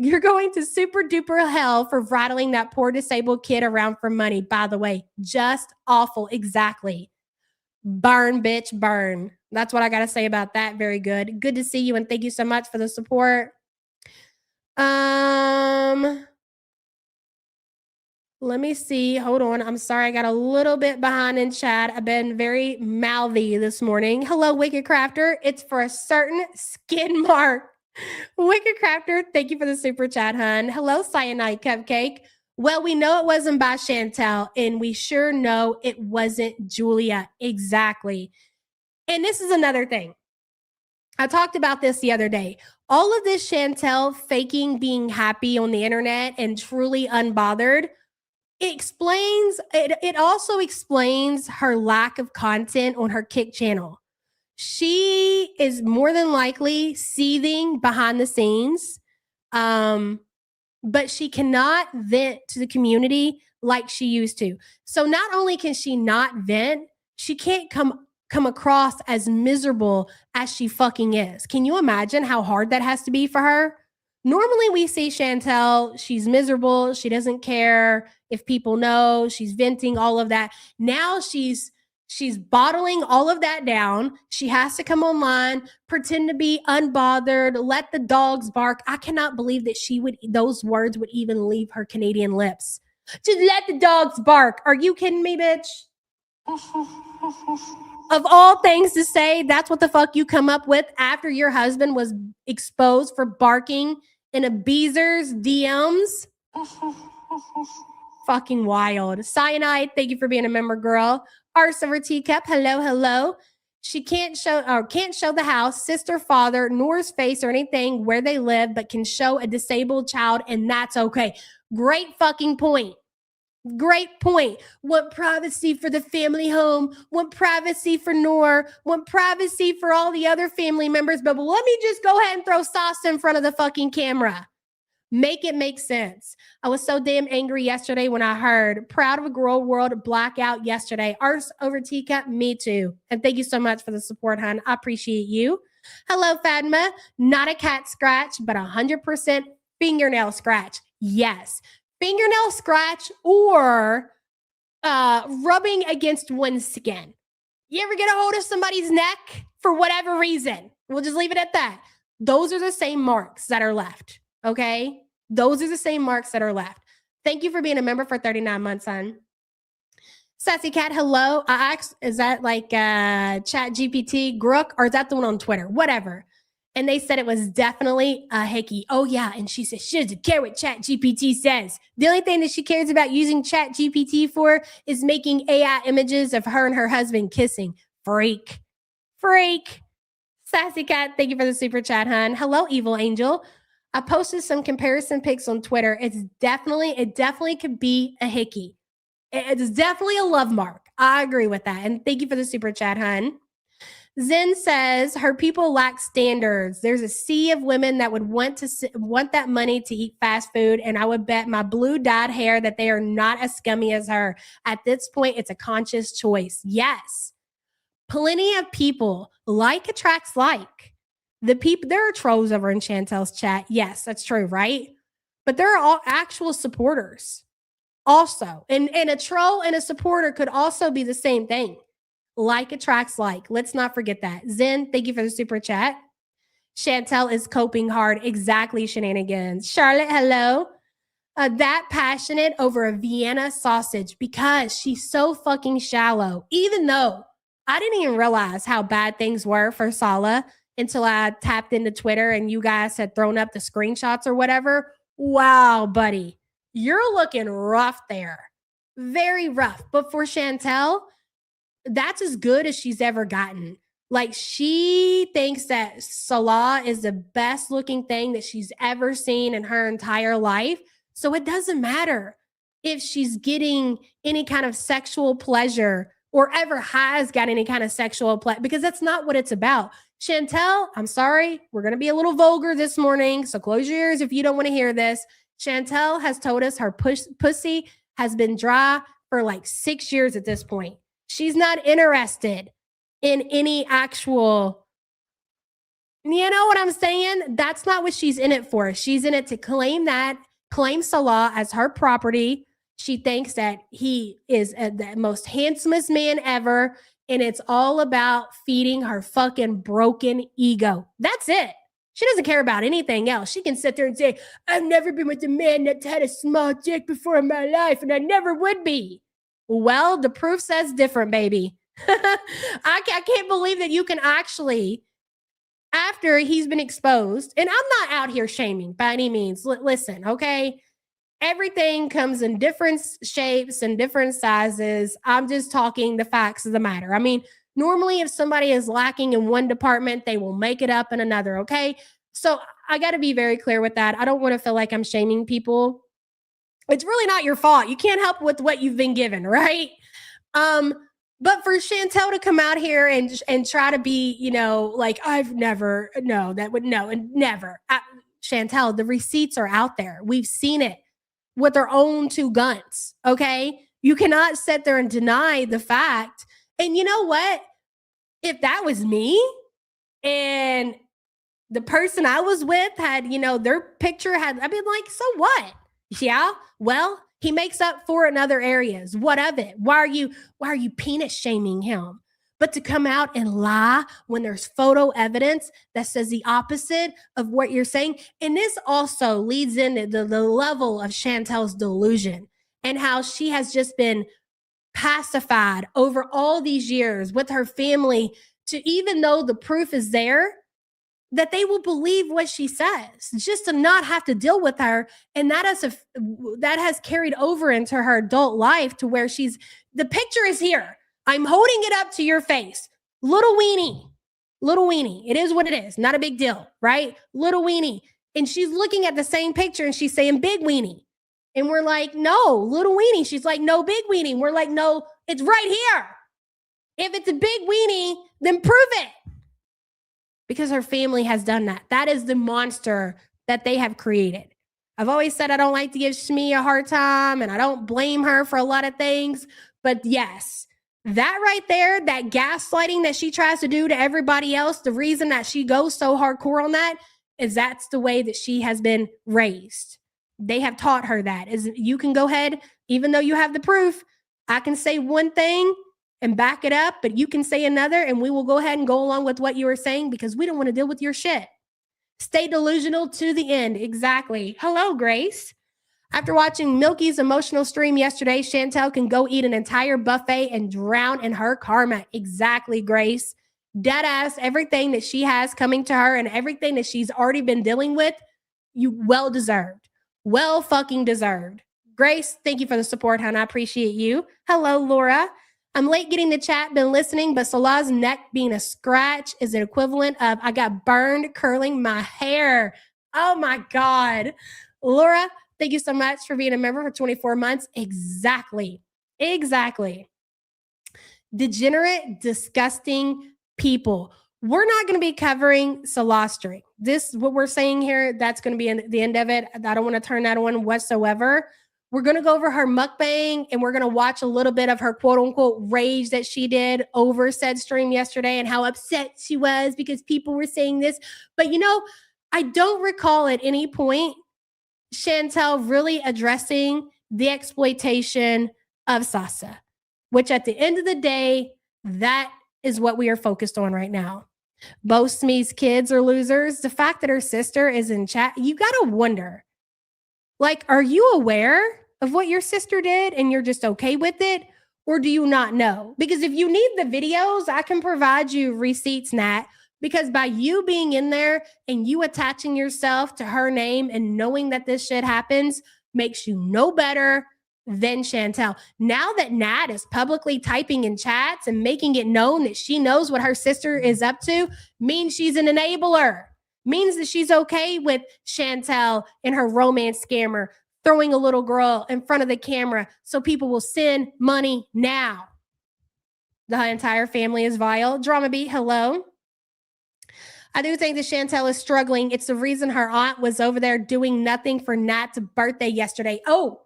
E: hell for rattling that poor disabled kid around for money. By the way, just awful. Exactly. Burn, bitch, burn. That's what I got to say about that. Very good. Good to see you, and thank you so much for the support. Let me see. Hold on. I'm sorry. I got a little bit behind in chat. I've been very mouthy this morning. Hello, Wicked Crafter. It's for a certain skin mark. Wicked Crafter, thank you for the super chat, hun. Hello, Cyanide Cupcake. Well, we know it wasn't by Chantel, and we sure know it wasn't Julia. Exactly. And this is another thing. I talked about this the other day. All of this Chantel faking being happy on the internet and truly unbothered, it also explains her lack of content on her Kick channel. She is more than likely seething behind the scenes, but she cannot vent to the community like she used to. So not only can she not vent, she can't come across as miserable as she fucking is. Can you imagine how hard that has to be for her? Normally we see Chantel, she's miserable. She doesn't care if people know. She's venting, all of that. Now she's bottling all of that down. She has to come online, pretend to be unbothered, let the dogs bark. I cannot believe that those words would even leave her Canadian lips. Just let the dogs bark. Are you kidding me, bitch? Of all things to say, that's what the fuck you come up with after your husband was exposed for barking in a Beezer's DMs? Fucking wild. Cyanide, thank you for being a member, girl. Arse over teacup, hello. She can't show the house, sister, father, nor his face or anything where they live, but can show a disabled child, and that's okay. Great fucking point. Great point. Want privacy for the family home, want privacy for Noor, want privacy for all the other family members, but let me just go ahead and throw sauce in front of the fucking camera. Make it make sense. I was so damn angry yesterday when I heard proud of a girl world blackout yesterday. Arse over teacup, me too. And thank you so much for the support, hon. I appreciate you. Hello, Fatma. Not a cat scratch, but 100% fingernail scratch. Yes. Fingernail scratch or rubbing against one's skin. You ever get a hold of somebody's neck for whatever reason? We'll just leave it at that. Those are the same marks that are left. Okay? Those are the same marks that are left. Thank you for being a member for 39 months, hon. Sassy Cat, hello. I asked, is that like Chat GPT, Grook, or is that the one on Twitter? Whatever. And they said it was definitely a hickey. Oh, yeah. And she said she doesn't care what Chat GPT says. The only thing that she cares about using Chat GPT for is making AI images of her and her husband kissing. Freak. Sassy Cat, thank you for the super chat, hun. Hello, Evil Angel. I posted some comparison pics on Twitter. It definitely could be a hickey. It's definitely a love mark. I agree with that. And thank you for the super chat, hun. Zen says her people lack standards. There's a sea of women that would want that money to eat fast food, and I would bet my blue dyed hair that they are not as scummy as her. At this point, it's a conscious choice. Yes, plenty of people like attracts like. There are trolls over in Chantel's chat. Yes, that's true, right? But there are all actual supporters also, and a troll and a supporter could also be the same thing. Like attracts like. Let's not forget that. Zen, thank you for the super chat. Chantel is coping hard. Exactly, shenanigans. Charlotte, hello. That passionate over a Vienna sausage because she's so fucking shallow. Even though I didn't even realize how bad things were for Sala until I tapped into Twitter and you guys had thrown up the screenshots or whatever. Wow, buddy. You're looking rough there. Very rough. But for Chantel, that's as good as she's ever gotten. Like, she thinks that Salah is the best looking thing that she's ever seen in her entire life. So it doesn't matter if she's getting any kind of sexual pleasure or ever has got any kind of sexual pleasure, because that's not what it's about. Chantel, I'm sorry, we're going to be a little vulgar this morning, so close your ears if you don't want to hear this. Chantel has told us her pussy has been dry for like 6 years at this point. She's not interested in any actual, you know what I'm saying? That's not what she's in it for. She's in it to claim Salah as her property. She thinks that he is the most handsomest man ever. And it's all about feeding her fucking broken ego. That's it. She doesn't care about anything else. She can sit there and say, I've never been with a man that's had a small dick before in my life, and I never would be. Well, the proof says different, baby. I can't believe that you can actually, after he's been exposed, and I'm not out here shaming by any means. Listen, okay? Everything comes in different shapes and different sizes. I'm just talking the facts of the matter. I mean, normally if somebody is lacking in one department, they will make it up in another, okay? So I got to be very clear with that. I don't want to feel like I'm shaming people. It's really not your fault. You can't help with what you've been given, right? But for Chantel to come out here and try to be, like, never. Chantel, the receipts are out there. We've seen it with their own two guns, okay? You cannot sit there and deny the fact. And you know what? If that was me and the person I was with had, their picture had, I'd be like, so what? Yeah, well, he makes up for it in other areas. What of it? Why are you penis shaming him? But to come out and lie when there's photo evidence that says the opposite of what you're saying. And this also leads into the level of Chantel's delusion and how she has just been pacified over all these years with her family to, even though the proof is there, that they will believe what she says just to not have to deal with her. And that has carried over into her adult life to where the picture is here. I'm holding it up to your face. Little weenie. It is what it is. Not a big deal, right? Little weenie. And she's looking at the same picture and she's saying big weenie. And we're like, no, little weenie. She's like, no, big weenie. We're like, no, it's right here. If it's a big weenie, then prove it. Because her family has done that. That is the monster that they have created. I've always said I don't like to give Shmi a hard time and I don't blame her for a lot of things. But yes, that right there, that gaslighting that she tries to do to everybody else, the reason that she goes so hardcore on that is that's the way that she has been raised. They have taught her that. Is you can go ahead, even though you have the proof, I can say one thing and back it up, but you can say another and we will go ahead and go along with what you were saying because we don't want to deal with your shit. Stay delusional to the end. Exactly. Hello, Grace. After watching Milky's emotional stream yesterday, Chantel can go eat an entire buffet and drown in her karma. Exactly, Grace. Dead ass, everything that she has coming to her and everything that she's already been dealing with, you well deserved. Well fucking deserved. Grace, thank you for the support, hon. I appreciate you. Hello, Laura. I'm late getting the chat, been listening, but Salah's neck being a scratch is an equivalent of I got burned curling my hair. Oh my God. Laura, thank you so much for being a member for 24 months. Exactly. Degenerate, disgusting people. We're not going to be covering Solastri. This, what we're saying here, that's going to be the end of it. I don't want to turn that on whatsoever. We're going to go over her mukbang and we're going to watch a little bit of her quote unquote rage that she did over said stream yesterday and how upset she was because people were saying this. But you know, I don't recall at any point Chantel really addressing the exploitation of Sasa, which at the end of the day, that is what we are focused on right now. Both Smee's kids are losers. The fact that her sister is in chat, you got to wonder, like, are you aware of what your sister did and you're just okay with it? Or do you not know? Because if you need the videos, I can provide you receipts, Nat, because by you being in there and you attaching yourself to her name and knowing that this shit happens makes you no better than Chantel. Now that Nat is publicly typing in chats and making it known that she knows what her sister is up to means she's an enabler. Means that she's okay with Chantel and her romance scammer throwing a little girl in front of the camera so people will send money now. The entire family is vile. Drama Beat, hello. I do think that Chantel is struggling. It's the reason her aunt was over there doing nothing for Nat's birthday yesterday. Oh,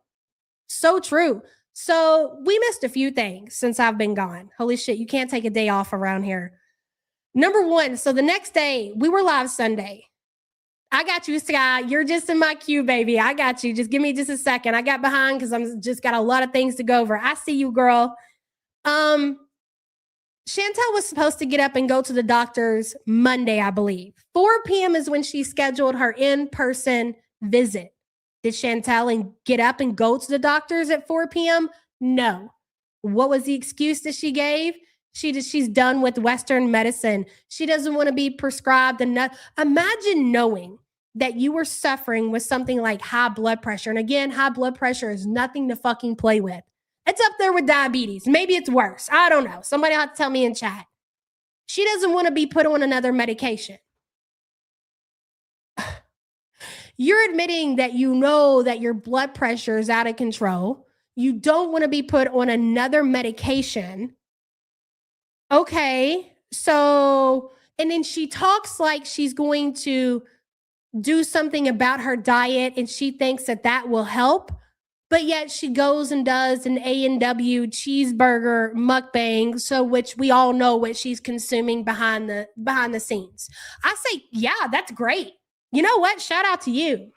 E: so true. So we missed a few things since I've been gone. Holy shit, you can't take a day off around here. Number one, so the next day, we were live Sunday. I got you, Sky. You're just in my queue, baby. I got you. Just give me just a second. I got behind because I'm just got a lot of things to go over. I see you, girl. Chantel was supposed to get up and go to the doctor's Monday, I believe. 4 p.m. is when she scheduled her in-person visit. Did Chantel get up and go to the doctor's at 4 p.m.? No. What was the excuse that she gave? She's done with Western medicine. She doesn't want to be prescribed enough. Imagine knowing that you were suffering with something like high blood pressure. And again, high blood pressure is nothing to fucking play with. It's up there with diabetes. Maybe it's worse. I don't know. Somebody ought to tell me in chat. She doesn't want to be put on another medication. You're admitting that you know that your blood pressure is out of control. You don't want to be put on another medication. Okay, so, and then she talks like she's going to do something about her diet and she thinks that that will help, but yet she goes and does an A&W cheeseburger mukbang, so which we all know what she's consuming behind the scenes. I say, yeah, that's great. You know what? Shout out to you.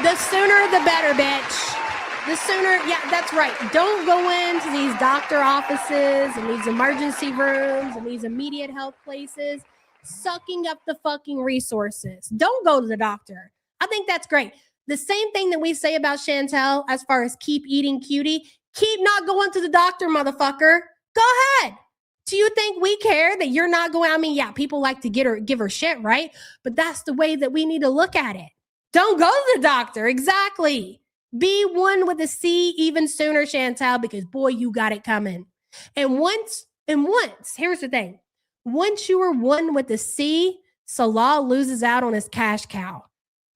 E: The sooner the better, bitch. The sooner, yeah, that's right. Don't go into these doctor offices and these emergency rooms and these immediate health places sucking up the fucking resources. Don't go to the doctor. I think that's great. The same thing that we say about Chantel as far as keep eating cutie, keep not going to the doctor, motherfucker. Go ahead. Do you think we care that you're not going? I mean, yeah, people like to give her shit, right? But that's the way that we need to look at it. Don't go to the doctor. Exactly. Be one with a C even sooner, Chantel, because boy, you got it coming. And once, here's the thing. Once you are one with the C, Salah loses out on his cash cow.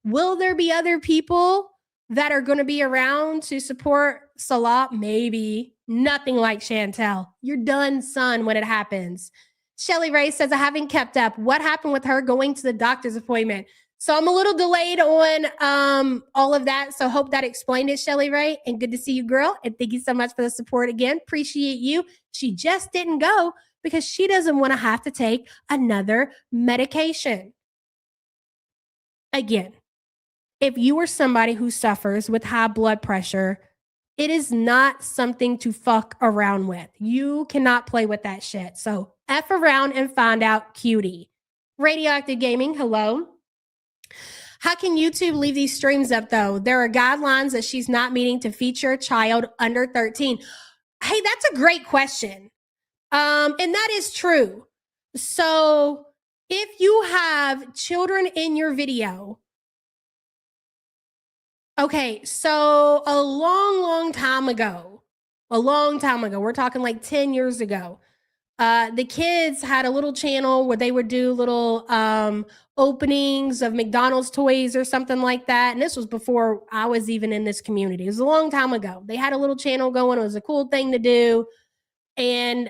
E: Will there be other people that are going to be around to support Salah? Maybe. Nothing like Chantel. You're done, son, when it happens. Shelly Ray says, I haven't kept up. What happened with her going to the doctor's appointment? So I'm a little delayed on all of that. So hope that explained it, Shelly Ray. And good to see you, girl. And thank you so much for the support again. Appreciate you. She just didn't go because she doesn't want to have to take another medication. Again, if you are somebody who suffers with high blood pressure, it is not something to fuck around with. You cannot play with that shit. So F around and find out, cutie. Radioactive Gaming, hello. How can YouTube leave these streams up, though? There are guidelines that she's not meeting to feature a child under 13. Hey, that's a great question. And that is true. So if you have children in your video, okay, so a long time ago, we're talking like 10 years ago, the kids had a little channel where they would do little openings of McDonald's toys or something like that. And this was before I was even in this community. It was a long time ago. They had a little channel going. It was a cool thing to do. And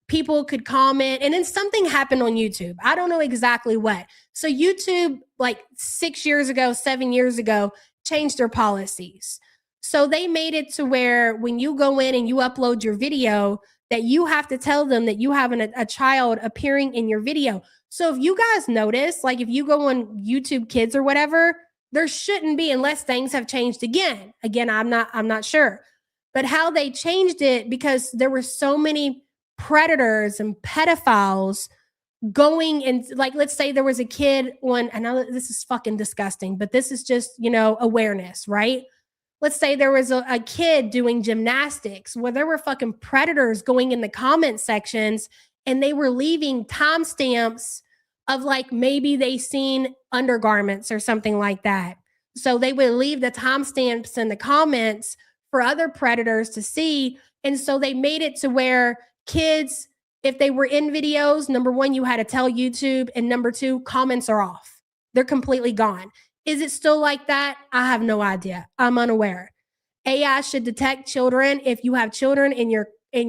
E: people could comment, and then something happened on YouTube. I don't know exactly what. So YouTube, like 6 years ago, 7 years ago, changed their policies. So they made it to where when you go in and you upload your video, that you have to tell them that you have a child appearing in your video. So if you guys notice, like if you go on YouTube Kids or whatever, there shouldn't be, unless things have changed again. Again, I'm not sure. But how they changed it, because there were so many predators and pedophiles going, and like, let's say there was a kid on, I know this is fucking disgusting, but this is just, awareness, right? Let's say there was a kid doing gymnastics where there were fucking predators going in the comment sections, and they were leaving timestamps of like maybe they seen undergarments or something like that. So they would leave the timestamps in the comments for other predators to see. And so they made it to where kids, if they were in videos, number one, you had to tell YouTube, and number two, comments are off. They're completely gone. Is it still like that? I have no idea. I'm unaware. AI should detect children. If you have children in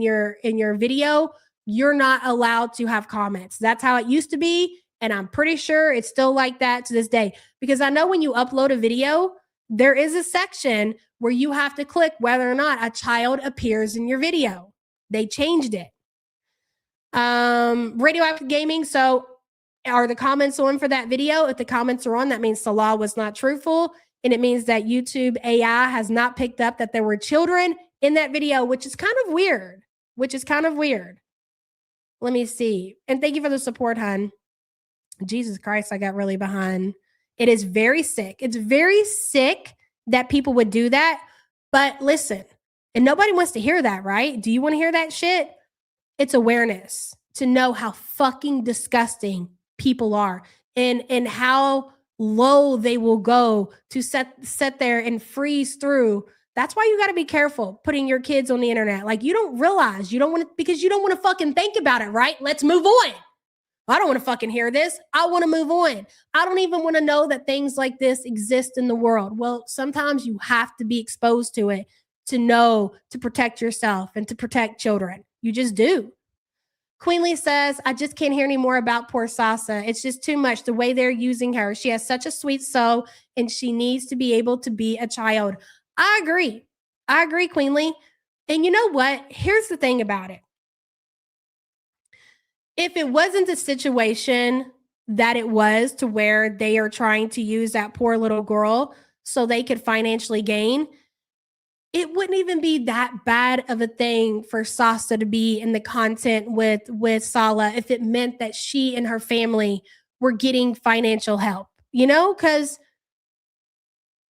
E: your video, you're not allowed to have comments. That's how it used to be, and I'm pretty sure it's still like that to this day. Because I know when you upload a video, there is a section where you have to click whether or not a child appears in your video. They changed it. Radioactive gaming. So are the comments on for that video? If the comments are on, that means the law was not truthful. And it means that YouTube AI has not picked up that there were children in that video, which is kind of weird. Let me see. And thank you for the support, hun. Jesus Christ, I got really behind. It is very sick. It's very sick that people would do that. But listen, and nobody wants to hear that, right? Do you want to hear that shit? It's awareness to know how fucking disgusting people are, and how low they will go to sit there and freeze through. That's why you got to be careful putting your kids on the internet. Like, you don't realize, you don't want to, because you don't want to fucking think about it, right? Let's move on. I don't want to fucking hear this. I want to move on. I don't even want to know that things like this exist in the world. Well, sometimes you have to be exposed to it to know to protect yourself and to protect children. You just do. Queenly says, I just can't hear any more about poor Sasa. It's just too much the way they're using her. She has such a sweet soul, and she needs to be able to be a child. I agree, Queenly. And you know what? Here's the thing about it. If it wasn't the situation that it was, to where they are trying to use that poor little girl so they could financially gain, it wouldn't even be that bad of a thing for Sasa to be in the content with Sala, if it meant that she and her family were getting financial help, because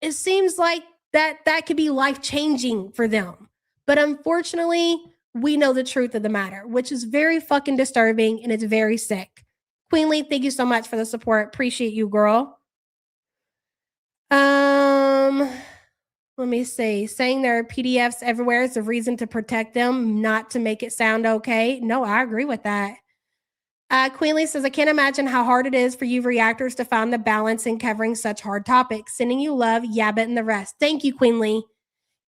E: it seems like that could be life-changing for them. But unfortunately, we know the truth of the matter, which is very fucking disturbing, and it's very sick. Queenly, thank you so much for the support. Appreciate you, girl. Let me see. Saying there are PDFs everywhere is a reason to protect them, not to make it sound okay. No, I agree with that. Queenly says, I can't imagine how hard it is for you reactors to find the balance in covering such hard topics. Sending you love, Yabbit, and the rest. Thank you, Queenly.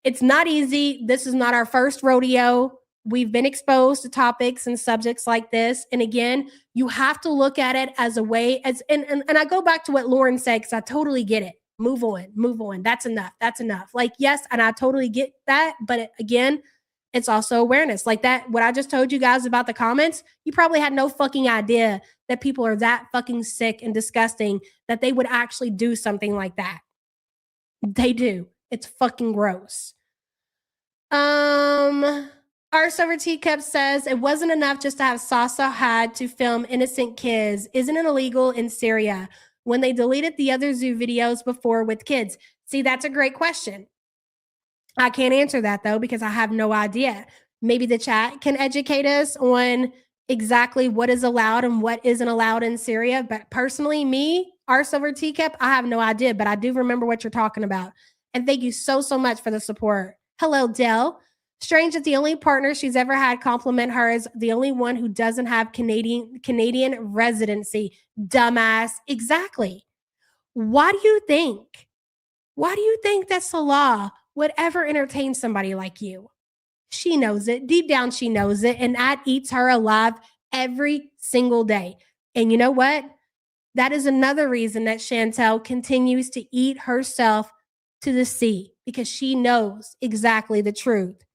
E: It's not easy. This is not our first rodeo. We've been exposed to topics and subjects like this. And again, you have to look at it as a way, and I go back to what Lauren said, because I totally get it. Move on. That's enough. Like, yes, and I totally get that. But again, it's also awareness. Like that, what I just told you guys about the comments, you probably had no fucking idea that people are that fucking sick and disgusting that they would actually do something like that. They do. It's fucking gross. Our server Teacup says, it wasn't enough just to have Sasa had to film innocent kids. Isn't it illegal in Syria when they deleted the other zoo videos before with kids? See, that's a great question. I can't answer that though, because I have no idea. Maybe the chat can educate us on exactly what is allowed and what isn't allowed in Syria. But personally, me, arse over teacup, I have no idea, but I do remember what you're talking about. And thank you so, so much for the support. Hello, Dell. Strange that the only partner she's ever had compliment her is the only one who doesn't have Canadian residency. Dumbass. Exactly. Why do you think? Why do you think that Salah would ever entertain somebody like you? She knows it. Deep down, she knows it. And that eats her alive every single day. And you know what? That is another reason that Chantel continues to eat herself to the sea, because she knows exactly the truth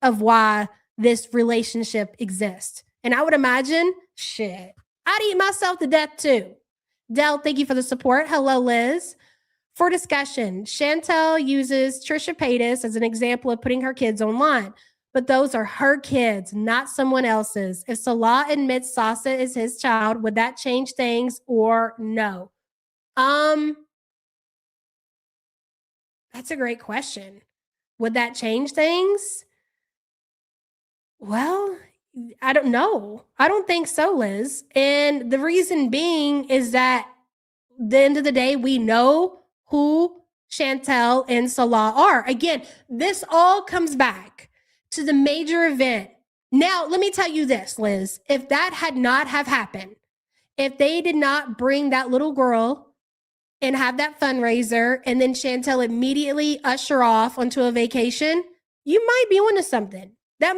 E: of why this relationship exists. And I would imagine, shit, I'd eat myself to death too. Dell, thank you for the support. Hello, Liz. For discussion, Chantel uses Trisha Paytas as an example of putting her kids online, but those are her kids, not someone else's. If Salah admits Sasa is his child, would that change things or no? That's a great question. Would that change things? Well, I don't know. I don't think so, Liz. And the reason being is that at the end of the day, we know who Chantel and Salah are. Again, this all comes back to the major event. Now, let me tell you this, Liz. If that had not have happened, if they did not bring that little girl and have that fundraiser, and then Chantel immediately usher off onto a vacation, you might be onto something. That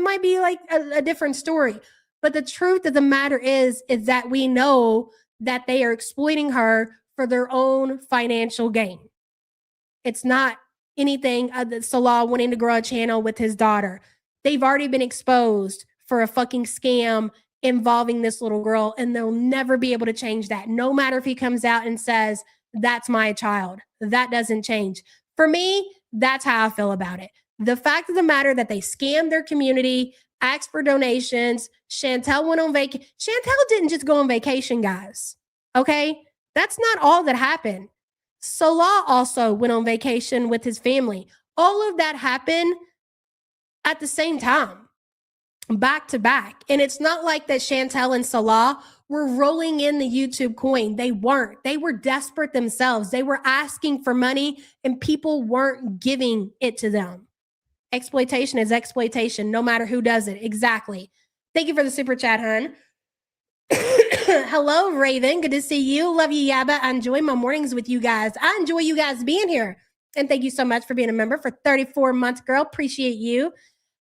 E: might be like a different story. But the truth of the matter is that we know that they are exploiting her for their own financial gain. It's not anything Salah wanting to grow a channel with his daughter. They've already been exposed for a fucking scam involving this little girl, and they'll never be able to change that. No matter if he comes out and says, that's my child. That doesn't change. For me, that's how I feel about it. The fact of the matter that they scammed their community, asked for donations. Chantel went on vacation. Chantel didn't just go on vacation, guys. Okay? That's not all that happened. Salah also went on vacation with his family. All of that happened at the same time, back to back. And it's not like that Chantel and Salah were rolling in the YouTube coin. They weren't. They were desperate themselves. They were asking for money and people weren't giving it to them. Exploitation is exploitation, no matter who does it. Exactly. Thank you for the super chat, hon. Hello, Raven. Good to see you. Love you, Yabba. I enjoy my mornings with you guys. I enjoy you guys being here. And thank you so much for being a member for 34 months, girl. Appreciate you.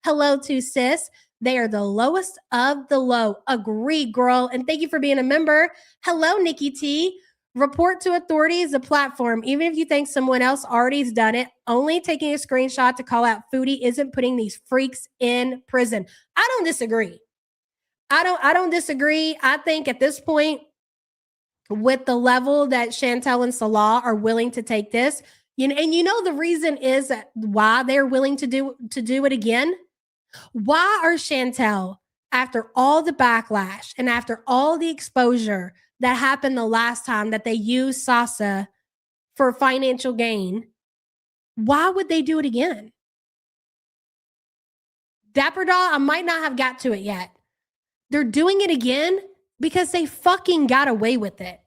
E: Hello to sis. They are the lowest of the low. Agree, girl. And thank you for being a member. Hello, Nikki T. Report to authorities the platform. Even if you think someone else already has done it, only taking a screenshot to call out Foodie isn't putting these freaks in prison. I don't disagree. I don't disagree. I think at this point, with the level that Chantel and Salah are willing to take this, and the reason is that why they're willing to do it again. Why are Chantel, after all the backlash and after all the exposure that happened the last time that they used Sasa for financial gain, why would they do it again? Dapper Doll, I might not have got to it yet. They're doing it again because they fucking got away with it.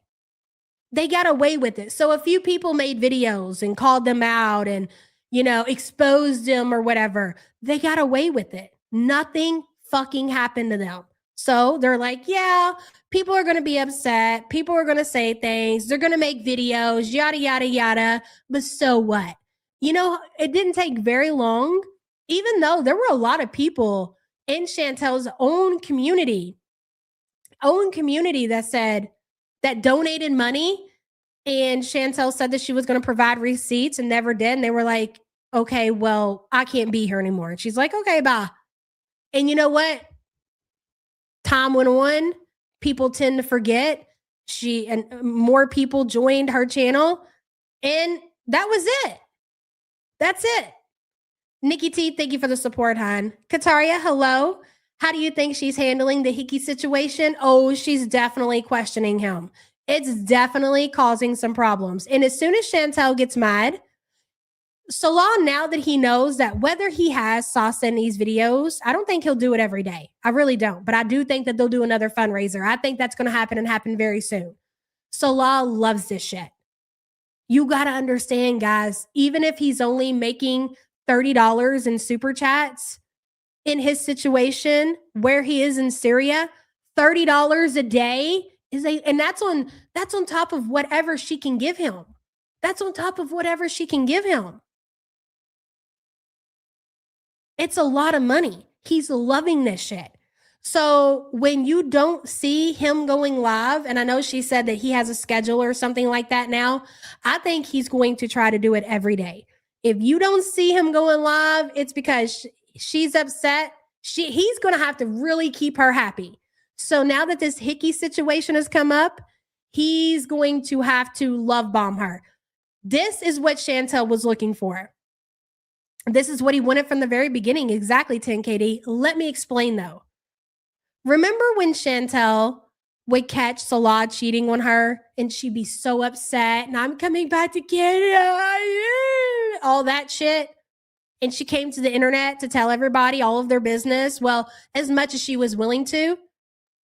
E: They got away with it. So a few people made videos and called them out and, exposed them or whatever. They got away with it. Nothing fucking happened to them. So they're like, yeah, people are going to be upset. People are going to say things. They're going to make videos, yada, yada, yada. But so what? It didn't take very long, even though there were a lot of people in Chantel's own community that donated money. And Chantel said that she was going to provide receipts and never did. And they were like, okay, well, I can't be here anymore. And she's like, okay, bye. And you know what? Time went on. People tend to forget. And more people joined her channel. And that was it. That's it. Nikki T, thank you for the support, hon. Kataria, hello. How do you think she's handling the Hickey situation? Oh, she's definitely questioning him. It's definitely causing some problems. And as soon as Chantel gets mad, Salah, now that he knows that whether he has Sasa in these videos, I don't think he'll do it every day. I really don't. But I do think that they'll do another fundraiser. I think that's going to happen and happen very soon. Salah loves this shit. You got to understand, guys, even if he's only making $30 in super chats, in his situation where he is in Syria, $30 a day and that's on top of whatever she can give him. That's on top of whatever she can give him. It's a lot of money. He's loving this shit. So when you don't see him going live, and I know she said that he has a schedule or something like that now, I think he's going to try to do it every day. If you don't see him going live, it's because she's upset. He's going to have to really keep her happy. So now that this Hickey situation has come up, he's going to have to love bomb her. This is what Chantel was looking for. This is what he wanted from the very beginning. Exactly, 10KD. Let me explain though. Remember when Chantel would catch Salah cheating on her and she'd be so upset and I'm coming back to Canada, all that shit. And she came to the internet to tell everybody all of their business. Well, as much as she was willing to,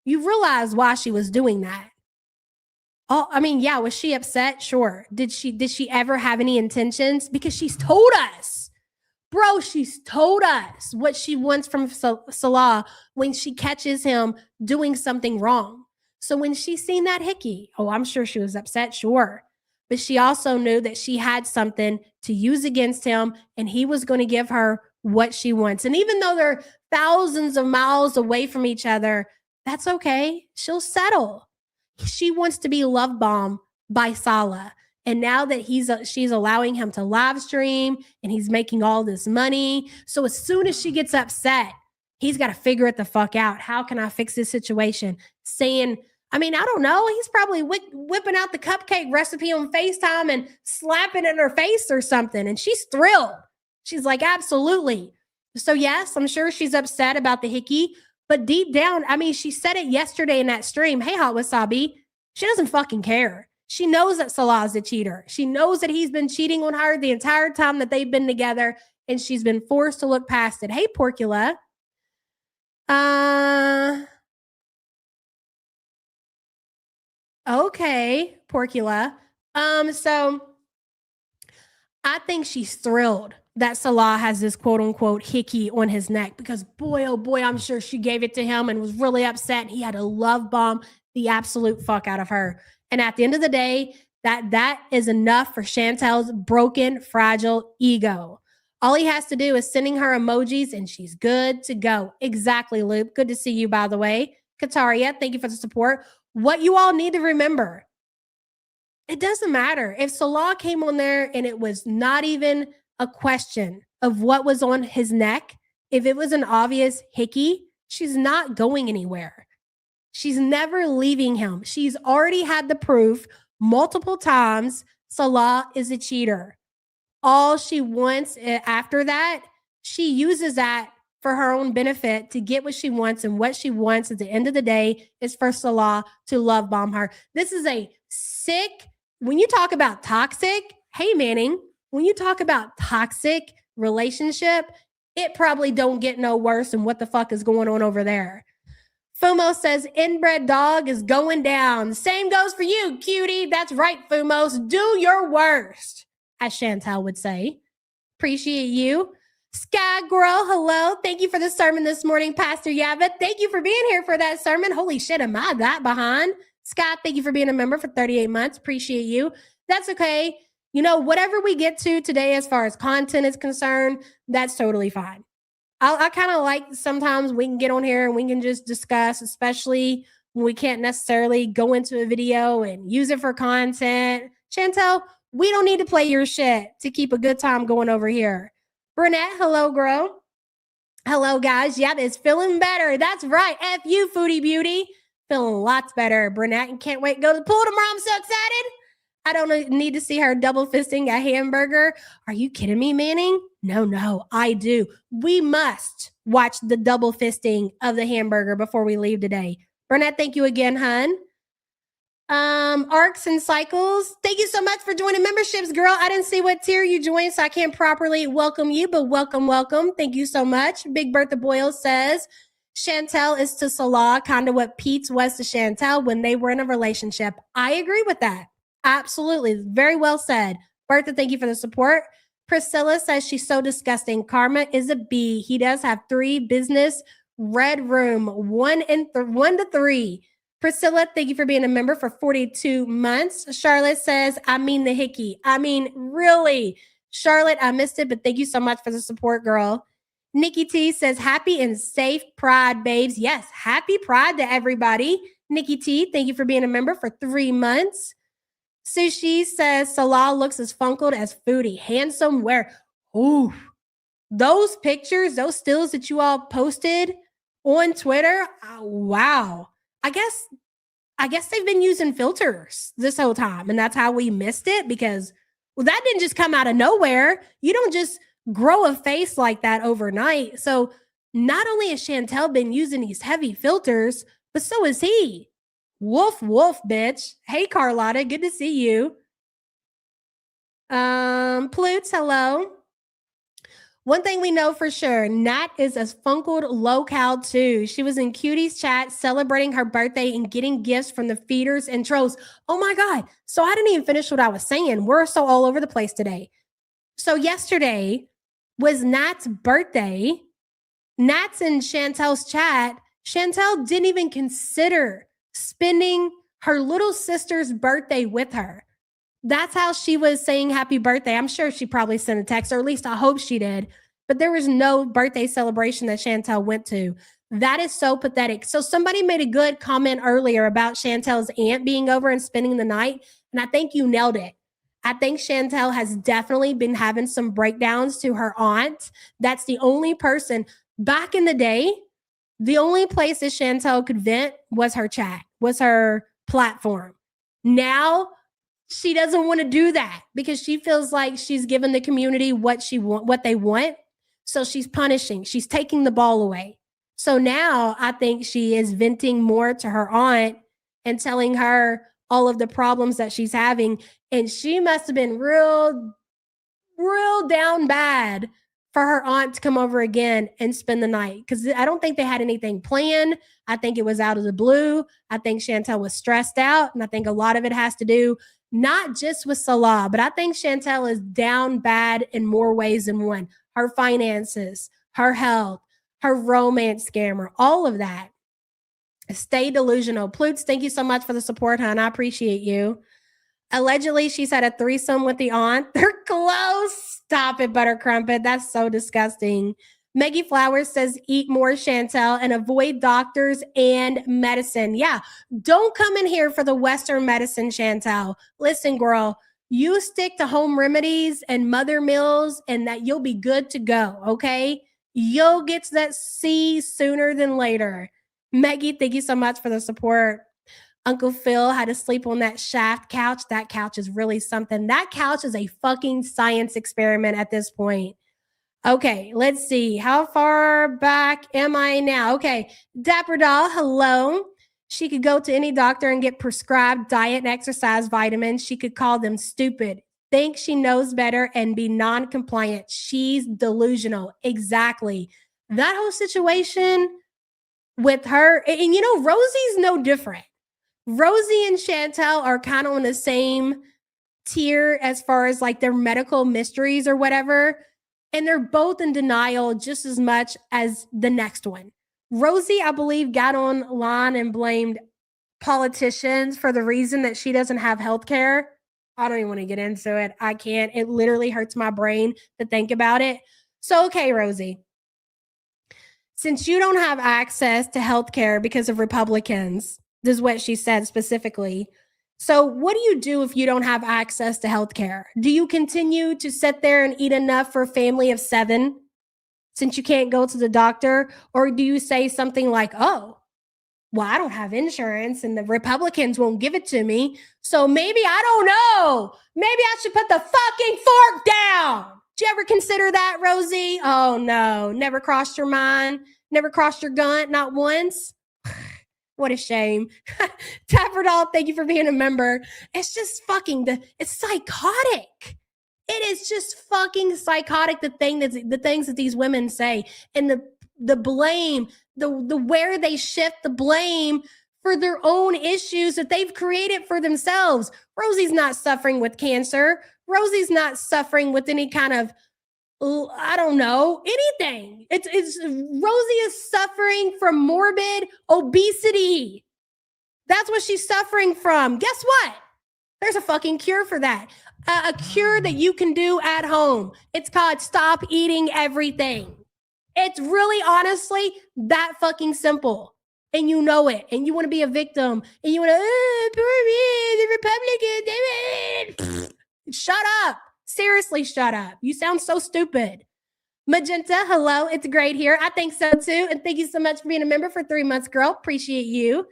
E: you realize why she was doing that. Oh, I mean, yeah, was she upset? Sure. Did she ever have any intentions? Because she's told us. Bro, she's told us what she wants from Salah when she catches him doing something wrong. So when she seen that Hickey, oh, I'm sure she was upset, sure. But she also knew that she had something to use against him and he was going to give her what she wants. And even though they're thousands of miles away from each other, that's okay. She'll settle. She wants to be love bombed by Salah. And now that she's allowing him to live stream and he's making all this money. So as soon as she gets upset, he's got to figure it the fuck out. How can I fix this situation? Saying, I mean, I don't know. He's probably whipping out the cupcake recipe on FaceTime and slapping it in her face or something. And she's thrilled. She's like, absolutely. So yes, I'm sure she's upset about the Hickey. But deep down, I mean, she said it yesterday in that stream. Hey, Hot Wasabi. She doesn't fucking care. She knows that Salah's a cheater. She knows that he's been cheating on her the entire time that they've been together, and she's been forced to look past it. Hey, Porcula. Okay, Porcula. So I think she's thrilled that Salah has this quote unquote Hickey on his neck because boy, oh boy, I'm sure she gave it to him and was really upset. And he had to love bomb the absolute fuck out of her. And at the end of the day, that is enough for Chantel's broken, fragile ego. All he has to do is sending her emojis and she's good to go. Exactly, Luke. Good to see you, by the way. Kataria, thank you for the support. What you all need to remember, it doesn't matter. If Salah came on there and it was not even a question of what was on his neck, if it was an obvious Hickey, she's not going anywhere. She's never leaving him. She's already had the proof multiple times Salah is a cheater. All she wants after that, she uses that for her own benefit to get what she wants. And what she wants at the end of the day is for Salah to love bomb her. This is a sick, when you talk about toxic, hey Manning, when you talk about toxic relationship, it probably don't get no worse than what the fuck is going on over there. Fumo says inbred dog is going down. Same goes for you, cutie. That's right, Fumos. Do your worst, as Chantel would say. Appreciate you. Sky Girl, hello. Thank you for the sermon this morning, Pastor Yavit. Thank you for being here for that sermon. Holy shit, am I that behind? Scott, thank you for being a member for 38 months. Appreciate you. That's okay. You know, whatever we get to today as far as content is concerned, that's totally fine. I kind of like sometimes we can get on here and we can just discuss, especially when we can't necessarily go into a video and use it for content. Chantel, we don't need to play your shit to keep a good time going over here. Brunette, hello, girl. Hello, guys. Yeah, it's feeling better. That's right. F you, Foodie Beauty. Feeling lots better, Brunette. And can't wait to go to the pool tomorrow. I'm so excited. I don't need to see her double fisting a hamburger. Are you kidding me, Manning? No, I do. We must watch the double fisting of the hamburger before we leave today. Burnett, thank you again, hun. Arcs and Cycles, thank you so much for joining memberships, girl. I didn't see what tier you joined, so I can't properly welcome you, but welcome. Thank you so much. Big Bertha Boyle says, Chantel is to Salah kind of what Pete's was to Chantel when they were in a relationship. I agree with that. Absolutely. Very well said. Bertha, thank you for the support. Priscilla says she's so disgusting. Karma is a B. He does have 3 business red room, 1 to 3. Priscilla, thank you for being a member for 42 months. Charlotte says, I mean the hickey. I mean, really. Charlotte, I missed it, but thank you so much for the support, girl. Nikki T says, happy and safe Pride, babes. Yes, happy Pride to everybody. Nikki T, thank you for being a member for 3 months. Sushi says, Salah looks as funkled as Foodie. Handsome wear. Ooh, those pictures, those stills that you all posted on Twitter, wow. I guess they've been using filters this whole time, and that's how we missed it because, well, that didn't just come out of nowhere. You don't just grow a face like that overnight. So not only has Chantel been using these heavy filters, but so is he. Woof, bitch. Hey, Carlotta, good to see you. Plutes, hello. One thing we know for sure, Nat is as funkled low-cal too. She was in Cutie's chat celebrating her birthday and getting gifts from the feeders and trolls. Oh my God. So I didn't even finish what I was saying. We're so all over the place today. So yesterday was Nat's birthday. Nat's in Chantel's chat. Chantel didn't even consider spending her little sister's birthday with her. That's how she was saying happy birthday. I'm sure she probably sent a text, or at least I hope she did. But there was no birthday celebration that Chantel went to. That is so pathetic. So somebody made a good comment earlier about Chantel's aunt being over and spending the night. And I think you nailed it. I think Chantel has definitely been having some breakdowns to her aunt. That's the only person. Back in the day, the only place that Chantel could vent was her chat, was her platform. Now, she doesn't want to do that because she feels like she's given the community what they want. So she's punishing. She's taking the ball away. So now I think she is venting more to her aunt and telling her all of the problems that she's having. And she must have been real down bad for her aunt to come over again and spend the night. Because I don't think they had anything planned. I think it was out of the blue. I think Chantel was stressed out. And I think a lot of it has to do not just with Salah, but I think Chantel is down bad in more ways than one. Her finances, her health, her romance scammer, all of that. Stay delusional. Plutes, thank you so much for the support, hon. I appreciate you. Allegedly, she's had a threesome with the aunt. They're close. Stop it, Butter Crumpet. That's so disgusting. Maggie Flowers says, eat more, Chantel, and avoid doctors and medicine. Yeah, don't come in here for the Western medicine, Chantel. Listen, girl, you stick to home remedies and mother meals and that you'll be good to go, okay? You'll get to that C sooner than later. Maggie, thank you so much for the support. Uncle Phil had to sleep on that shaft couch. That couch is really something. That couch is a fucking science experiment at this point. Okay, let's see. How far back am I now? Okay, Dapper Doll, hello. She could go to any doctor and get prescribed diet and exercise vitamins. She could call them stupid, think she knows better, and be non-compliant. She's delusional. Exactly. That whole situation with her, and you know, Rosie's no different. Rosie and Chantel are kind of on the same tier as far as like their medical mysteries or whatever. And they're both in denial just as much as the next one. Rosie, I believe, got online and blamed politicians for the reason that she doesn't have health care. I don't even want to get into it. I can't. It literally hurts my brain to think about it. So, okay, Rosie, since you don't have access to health care because of Republicans, this is what she said specifically. So what do you do if you don't have access to healthcare? Do you continue to sit there and eat enough for a family of 7 since you can't go to the doctor? Or do you say something like, oh, well, I don't have insurance and the Republicans won't give it to me. So maybe, I don't know, maybe I should put the fucking fork down. Did you ever consider that, Rosie? Oh no, never crossed your mind, never crossed your gun, not once. What a shame. Tapper Doll, thank you for being a member. It's just fucking it's psychotic. It is just fucking psychotic, the things that these women say, and the blame, the where they shift the blame for their own issues that they've created for themselves. Rosie's not suffering with cancer. Rosie's not suffering with any kind of, I don't know, anything. It's Rosie is suffering from morbid obesity. That's what she's suffering from. Guess what? There's a fucking cure for that. A cure that you can do at home. It's called stop eating everything. It's really, honestly, that fucking simple. And you know it. And you want to be a victim. And you want to, the Republicans. Shut up. Seriously, shut up. You sound so stupid. Magenta, hello. It's great here. I think so too. And thank you so much for being a member for 3 months, girl. Appreciate you.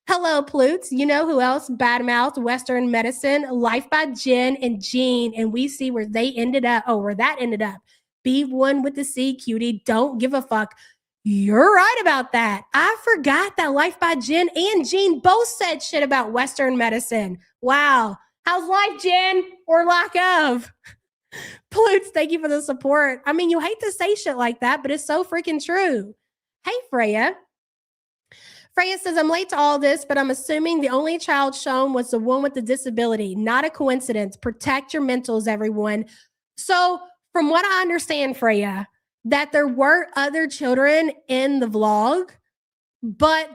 E: Hello, Plutes. You know who else? Badmouth, Western Medicine, Life by Jen and Jean. And we see where they ended up. Oh, where that ended up. Be one with the C, cutie. Don't give a fuck. You're right about that. I forgot that Life by Jen and Jean both said shit about Western medicine. Wow. How's life, Jen? Or lack of? Plutes, thank you for the support. I mean, you hate to say shit like that, but it's so freaking true. Hey, Freya. Freya says, I'm late to all this, but I'm assuming the only child shown was the one with the disability. Not a coincidence. Protect your mentals, everyone. So from what I understand, Freya, that there were other children in the vlog, but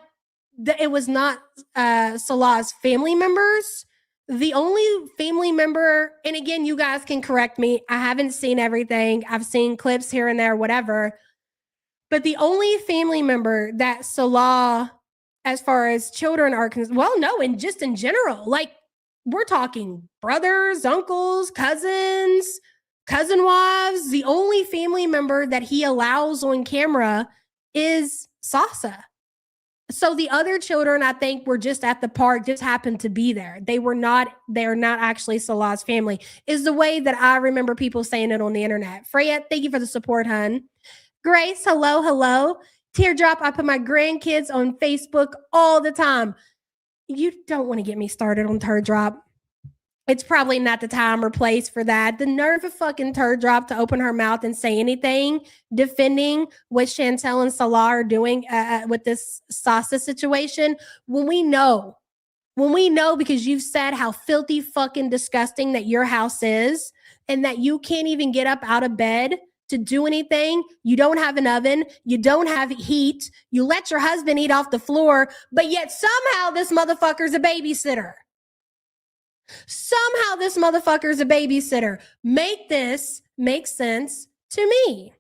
E: it was not Salah's family members. The only family member, and again, you guys can correct me. I haven't seen everything. I've seen clips here and there, whatever. But the only family member that Salah, as far as children are concerned, well, no, and just in general, like we're talking brothers, uncles, cousins, cousin wives. The only family member that he allows on camera is Sasa. So the other children, I think, were just at the park, just happened to be there. They're not actually Salah's family, is the way that I remember people saying it on the internet. Freya, thank you for the support, hun. Grace, hello. Teardrop, I put my grandkids on Facebook all the time. You don't want to get me started on Teardrop. It's probably not the time or place for that. The nerve of fucking Teardrop to open her mouth and say anything defending what Chantel and Salah are doing with this Sasa situation when we know because you've said how filthy fucking disgusting that your house is and that you can't even get up out of bed to do anything. You don't have an oven. You don't have heat. You let your husband eat off the floor, but yet somehow this motherfucker's a babysitter. Somehow this motherfucker's a babysitter. Make this make sense to me.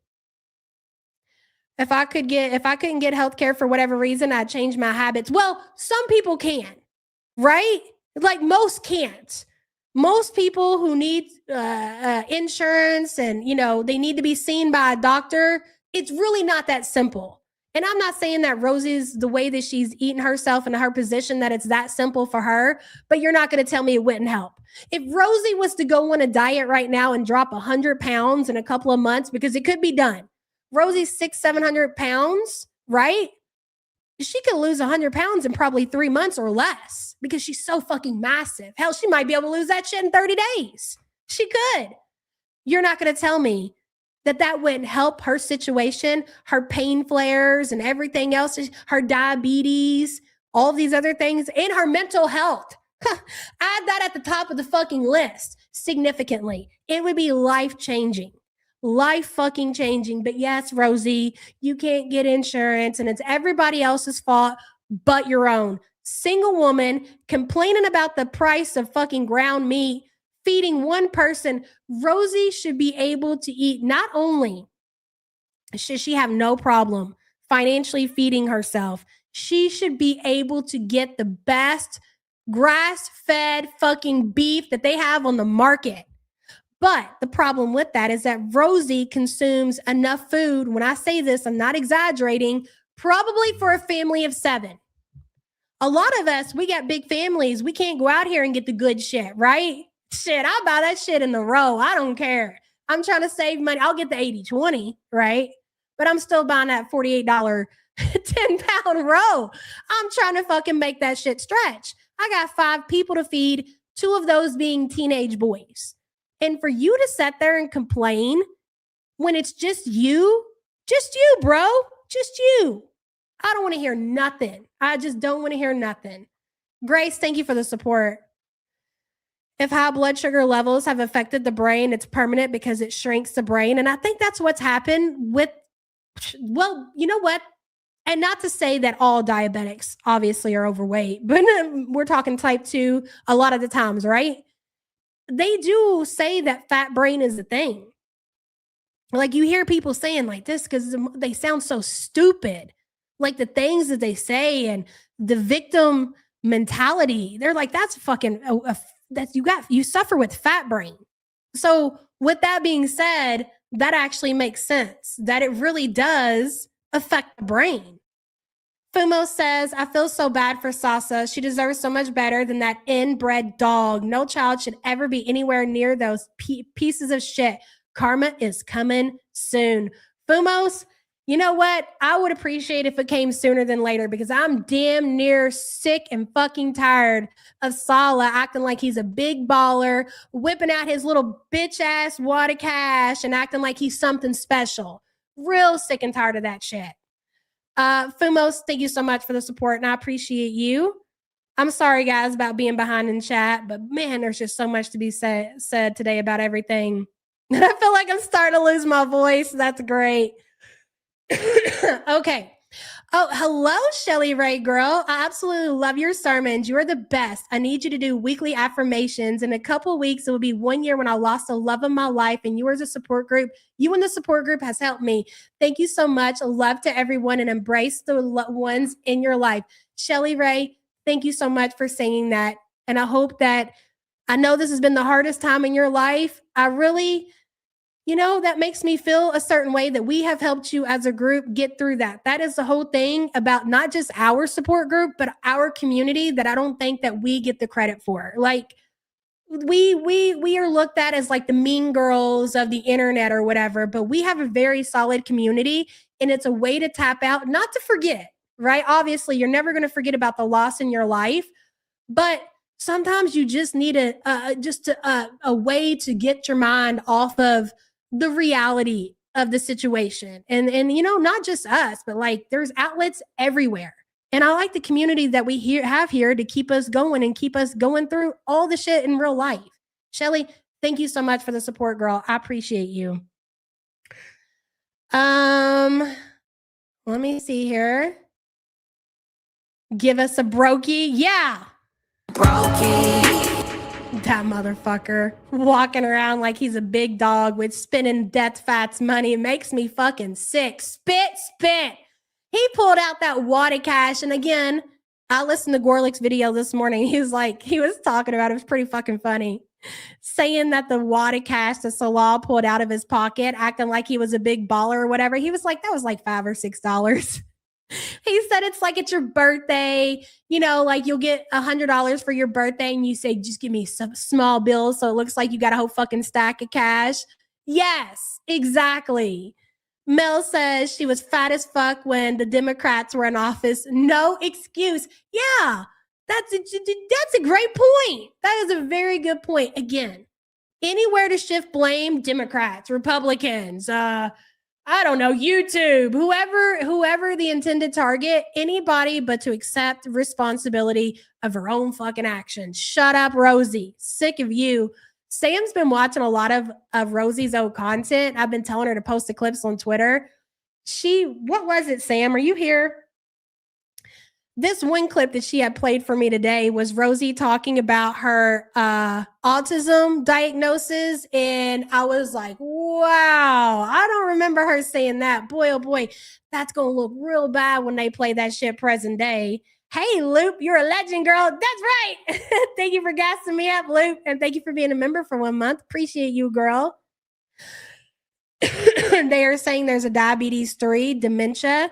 E: If I couldn't get healthcare for whatever reason, I'd change my habits. Well, some people can, right? Like most can't. Most people who need insurance and, they need to be seen by a doctor, it's really not that simple. And I'm not saying that Rosie's the way that she's eating herself into her position, that it's that simple for her, but you're not going to tell me it wouldn't help. If Rosie was to go on a diet right now and drop 100 pounds in a couple of months, because it could be done. Rosie's 600-700 pounds, right? She could lose 100 pounds in probably 3 months or less because she's so fucking massive. Hell, she might be able to lose that shit in 30 days. She could. You're not going to tell me that wouldn't help her situation, her pain flares and everything else, her diabetes, all these other things, and her mental health. Add that at the top of the fucking list significantly. It would be life-changing. Life fucking changing. But yes, Rosie, you can't get insurance and it's everybody else's fault but your own. Single woman complaining about the price of fucking ground meat, feeding one person. Rosie should be able to eat. Not only should she have no problem financially feeding herself, she should be able to get the best grass-fed fucking beef that they have on the market. But the problem with that is that Rosie consumes enough food. When I say this, I'm not exaggerating, probably for a family of 7. A lot of us, we got big families. We can't go out here and get the good shit, right? Shit, I'll buy that shit in the row. I don't care. I'm trying to save money. I'll get the 80-20, right? But I'm still buying that $48 10-pound row. I'm trying to fucking make that shit stretch. I got 5 people to feed, 2 of those being teenage boys. And for you to sit there and complain when it's just you, bro, just you. I don't want to hear nothing. I just don't want to hear nothing. Grace, thank you for the support. If high blood sugar levels have affected the brain, it's permanent because it shrinks the brain. And I think that's what's happened with, well, you know what? And not to say that all diabetics obviously are overweight, but we're talking type 2 a lot of the times, right? They do say that fat brain is a thing. Like you hear people saying like this because they sound so stupid. Like the things that they say and the victim mentality, they're like, that's fucking, you suffer with fat brain. So with that being said, that actually makes sense that it really does affect the brain. Fumo says, I feel so bad for Sasa. She deserves so much better than that inbred dog. No child should ever be anywhere near those pieces of shit. Karma is coming soon. Fumos, you know what? I would appreciate if it came sooner than later because I'm damn near sick and fucking tired of Sala acting like he's a big baller, whipping out his little bitch ass wad of cash and acting like he's something special. Real sick and tired of that shit. Fumos, thank you so much for the support and I appreciate you. I'm sorry guys about being behind in chat, but man, there's just so much to be said today about everything. And I feel like I'm starting to lose my voice. That's great. Okay. Oh, hello, Shelly Ray girl. I absolutely love your sermons. You're the best. I need you to do weekly affirmations. In a couple weeks, it will be 1 year when I lost the love of my life. And you as a support group, you and the support group has helped me. Thank you so much. Love to everyone and embrace the ones in your life. Shelly Ray, thank you so much for saying that. And I hope that, I know this has been the hardest time in your life. I really, that makes me feel a certain way that we have helped you as a group get through that. That is the whole thing about not just our support group, but our community that I don't think that we get the credit for. Like we are looked at as like the mean girls of the internet or whatever, but we have a very solid community and it's a way to tap out, not to forget, right? Obviously, you're never going to forget about the loss in your life, but sometimes you just need a way to get your mind off of the reality of the situation. And not just us, but like there's outlets everywhere. And I like the community that we have here to keep us going and keep us going through all the shit in real life. Shelly, thank you so much for the support, girl. I appreciate you. Let me see here. Give us a brokey. Yeah. Brokey. That motherfucker walking around like he's a big dog with spinning Death Fats money. It makes me fucking sick. Spit. He pulled out that wad of cash. And again, I listened to Gorlick's video this morning. He was talking about it. It was pretty fucking funny. Saying that the wad of cash that Salah pulled out of his pocket, acting like he was a big baller or whatever. He was like, that was like $5 or $6. He said it's like it's your birthday, like you'll get $100 for your birthday and you say, just give me some small bills so it looks like you got a whole fucking stack of cash. Yes, exactly. Mel says she was fat as fuck when the Democrats were in office. No excuse. Yeah, that's a great point. That is a very good point. Again, anywhere to shift blame, Democrats, Republicans, I don't know, YouTube, whoever the intended target, anybody but to accept responsibility of her own fucking actions. Shut up, Rosie. Sick of you. Sam's been watching a lot of Rosie's old content. I've been telling her to post the clips on Twitter. What was it, Sam? Are you here? This one clip that she had played for me today was Rosie talking about her autism diagnosis. And I was like, wow, I don't remember her saying that. Boy, oh boy, that's going to look real bad when they play that shit present day. Hey, Loop, you're a legend, girl. That's right. Thank you for gassing me up, Loop. And thank you for being a member for 1 month. Appreciate you, girl. They are saying there's a diabetes 3, dementia.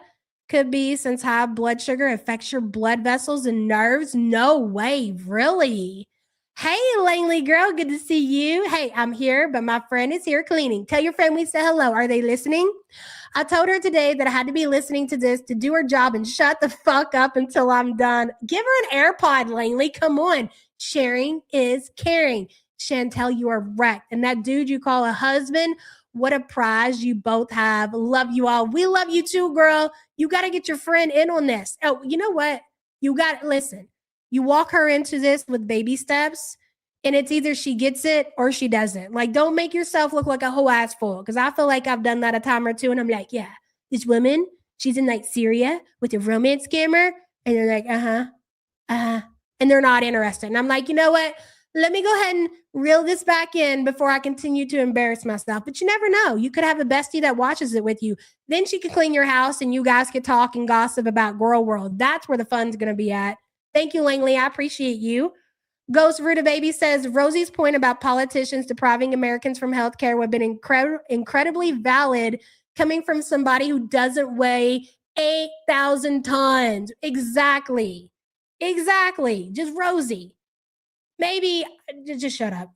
E: Could be since high blood sugar affects your blood vessels and nerves. No way, really? Hey, Langley girl, good to see you. Hey, I'm here, but my friend is here cleaning. Tell your friend we said hello. Are they listening? I told her today that I had to be listening to this to do her job and shut the fuck up until I'm done. Give her an AirPod, Langley. Come on. Sharing is caring. Chantel, you are wrecked. And that dude you call a husband, what a prize you both have. Love you all. We love you too, girl. You got to get your friend in on this. Oh, you know what? You got to listen. You walk her into this with baby steps, and it's either she gets it or she doesn't. Like, don't make yourself look like a whole ass fool. Because I feel like I've done that a time or two, and I'm like, yeah, this woman, she's in like Syria with a romance scammer. And they're like, and they're not interested. And I'm like, you know what? Let me go ahead and reel this back in before I continue to embarrass myself. But you never know. You could have a bestie that watches it with you. Then she could clean your house and you guys could talk and gossip about Girl World. That's where the fun's going to be at. Thank you, Langley. I appreciate you. Ghost Ruta Baby says, Rosie's point about politicians depriving Americans from health care would have been incredibly valid coming from somebody who doesn't weigh 8,000 tons. Exactly. Just Rosie. Maybe just shut up.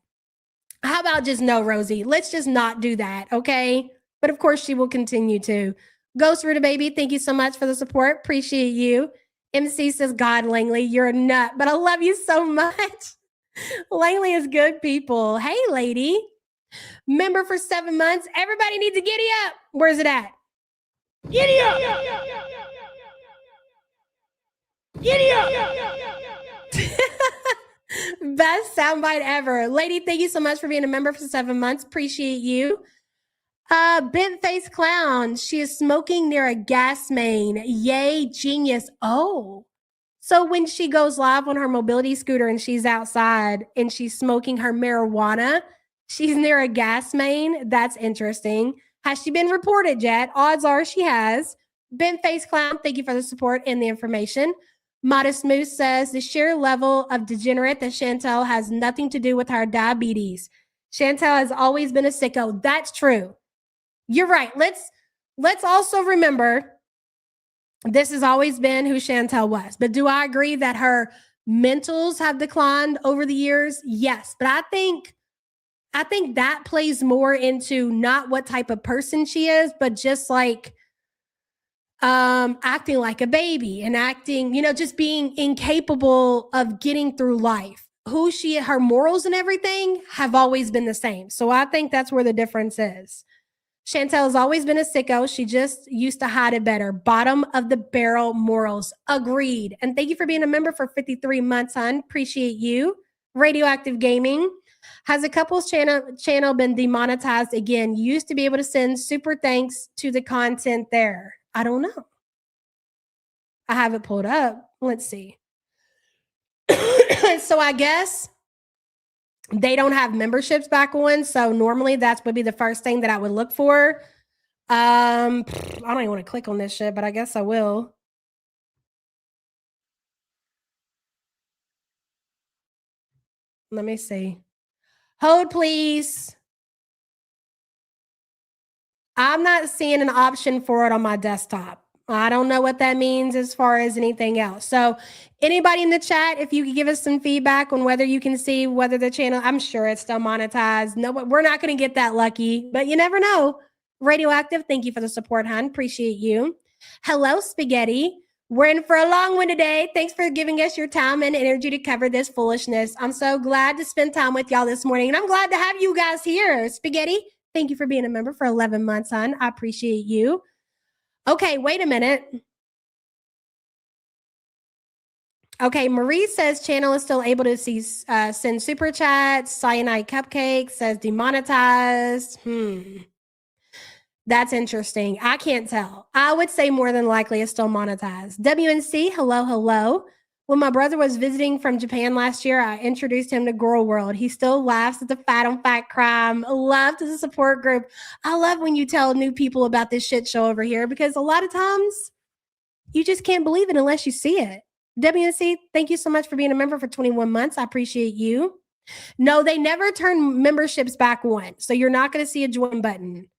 E: How about just no, Rosie? Let's just not do that, okay? But of course, she will continue to. Ghost Ruta Baby, thank you so much for the support. Appreciate you. MC says, God, Langley, you're a nut, but I love you so much. Langley is good people. Hey, lady. Member for 7 months. Everybody needs to giddy up. Where's it at? Giddy up. Giddy up. Best soundbite ever. Lady, thank you so much for being a member for 7 months. Appreciate you. Bent face clown. She is smoking near a gas main. Yay, genius. Oh. So when she goes live on her mobility scooter and she's outside and she's smoking her marijuana, she's near a gas main. That's interesting. Has she been reported yet? Odds are she has. Bent face clown, thank you for the support and the information. Modest Moose says the sheer level of degenerate that Chantel has nothing to do with her diabetes. Chantel has always been a sicko. That's true. You're right. Let's also remember this has always been who Chantel was. But do I agree that her mentals have declined over the years? Yes. But I think that plays more into not what type of person she is, but just like acting like a baby and acting, just being incapable of getting through life. Her morals and everything have always been the same. So I think that's where the difference is. Chantel has always been a sicko. She just used to hide it better. Bottom of the barrel morals. Agreed. And thank you for being a member for 53 months, hon. Appreciate you. Radioactive Gaming. Has a couple's channel been demonetized again? You used to be able to send super thanks to the content there. I don't know. I have it pulled up. Let's see. So I guess they don't have memberships back on. So normally that would be the first thing that I would look for. I don't even want to click on this shit, but I guess I will. Let me see. Hold, please. I'm not seeing an option for it on my desktop. I don't know what that means as far as anything else. So anybody in the chat, if you could give us some feedback on whether you can see whether the channel, I'm sure it's still monetized. No, but we're not going to get that lucky, but you never know. Radioactive, thank you for the support, hon. Appreciate you. Hello, Spaghetti. We're in for a long one today. Thanks for giving us your time and energy to cover this foolishness. I'm so glad to spend time with y'all this morning, and I'm glad to have you guys here. Spaghetti, thank you for being a member for 11 months, hon. I appreciate you. Okay, wait a minute. Okay, Marie says channel is still able to see send super chats. Cyanide Cupcake says demonetized. That's interesting. I can't tell. I would say more than likely it's still monetized. WNC, hello. When my brother was visiting from Japan last year, I introduced him to Girl World. He still laughs at the fat on fat crime. Love to the support group. I love when you tell new people about this shit show over here because a lot of times you just can't believe it unless you see it. WNC, thank you so much for being a member for 21 months. I appreciate you. No, they never turn memberships back on. So you're not going to see a join button.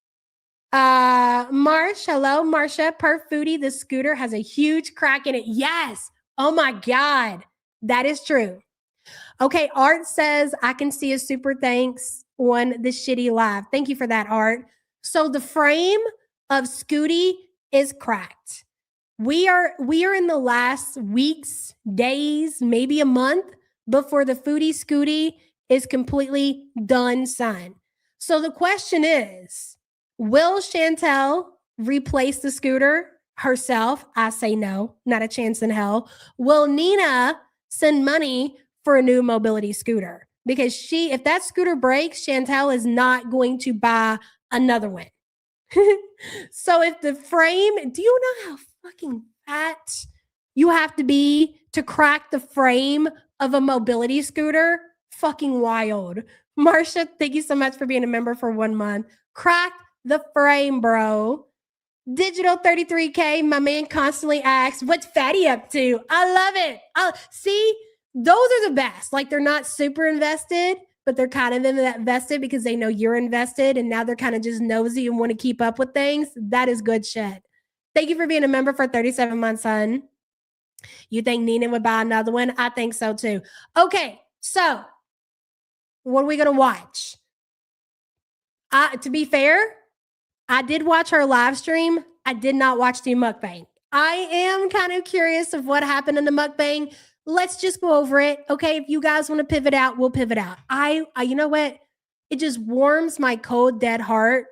E: Marsh, hello. Marsha, per Foodie, the scooter has a huge crack in it. Yes. Oh my God. That is true. Okay. Art says, I can see a super thanks on the shitty live. Thank you for that, Art. So the frame of Scooty is cracked. We are in the last weeks, days, maybe a month before the Foodie Scooty is completely done, son. So the question is, will Chantel replace the scooter herself? I say no, not a chance in hell. Will Nina send money for a new mobility scooter? Because if that scooter breaks, Chantel is not going to buy another one. So if the frame, do you know how fucking fat you have to be to crack the frame of a mobility scooter? Fucking wild. Marsha, thank you so much for being a member for 1 month. Crack the frame, bro. Digital 33K, my man constantly asks, what's Fatty up to? I love it. See, those are the best. Like, they're not super invested, but they're kind of invested because they know you're invested, and now they're kind of just nosy and want to keep up with things. That is good shit. Thank you for being a member for 37 months, son. You think Nina would buy another one? I think so too. Okay, so what are we going to watch? To be fair, I did watch her live stream. I did not watch the mukbang. I am kind of curious of what happened in the mukbang. Let's just go over it. Okay, if you guys want to pivot out, we'll pivot out. I you know what? It just warms my cold, dead heart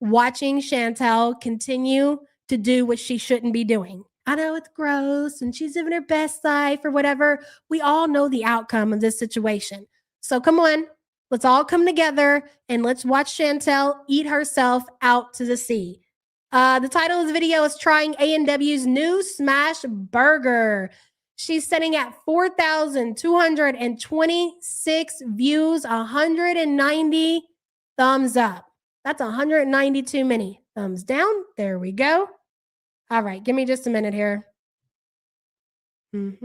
E: watching Chantel continue to do what she shouldn't be doing. I know it's gross and she's living her best life or whatever. We all know the outcome of this situation. So come on, let's all come together and let's watch Chantel eat herself out to the sea. The title of the video is Trying A&W's New Smash Burger. She's sitting at 4,226 views, 190 thumbs up. That's 190 too many. Thumbs down. There we go. All right, give me just a minute here. Dun,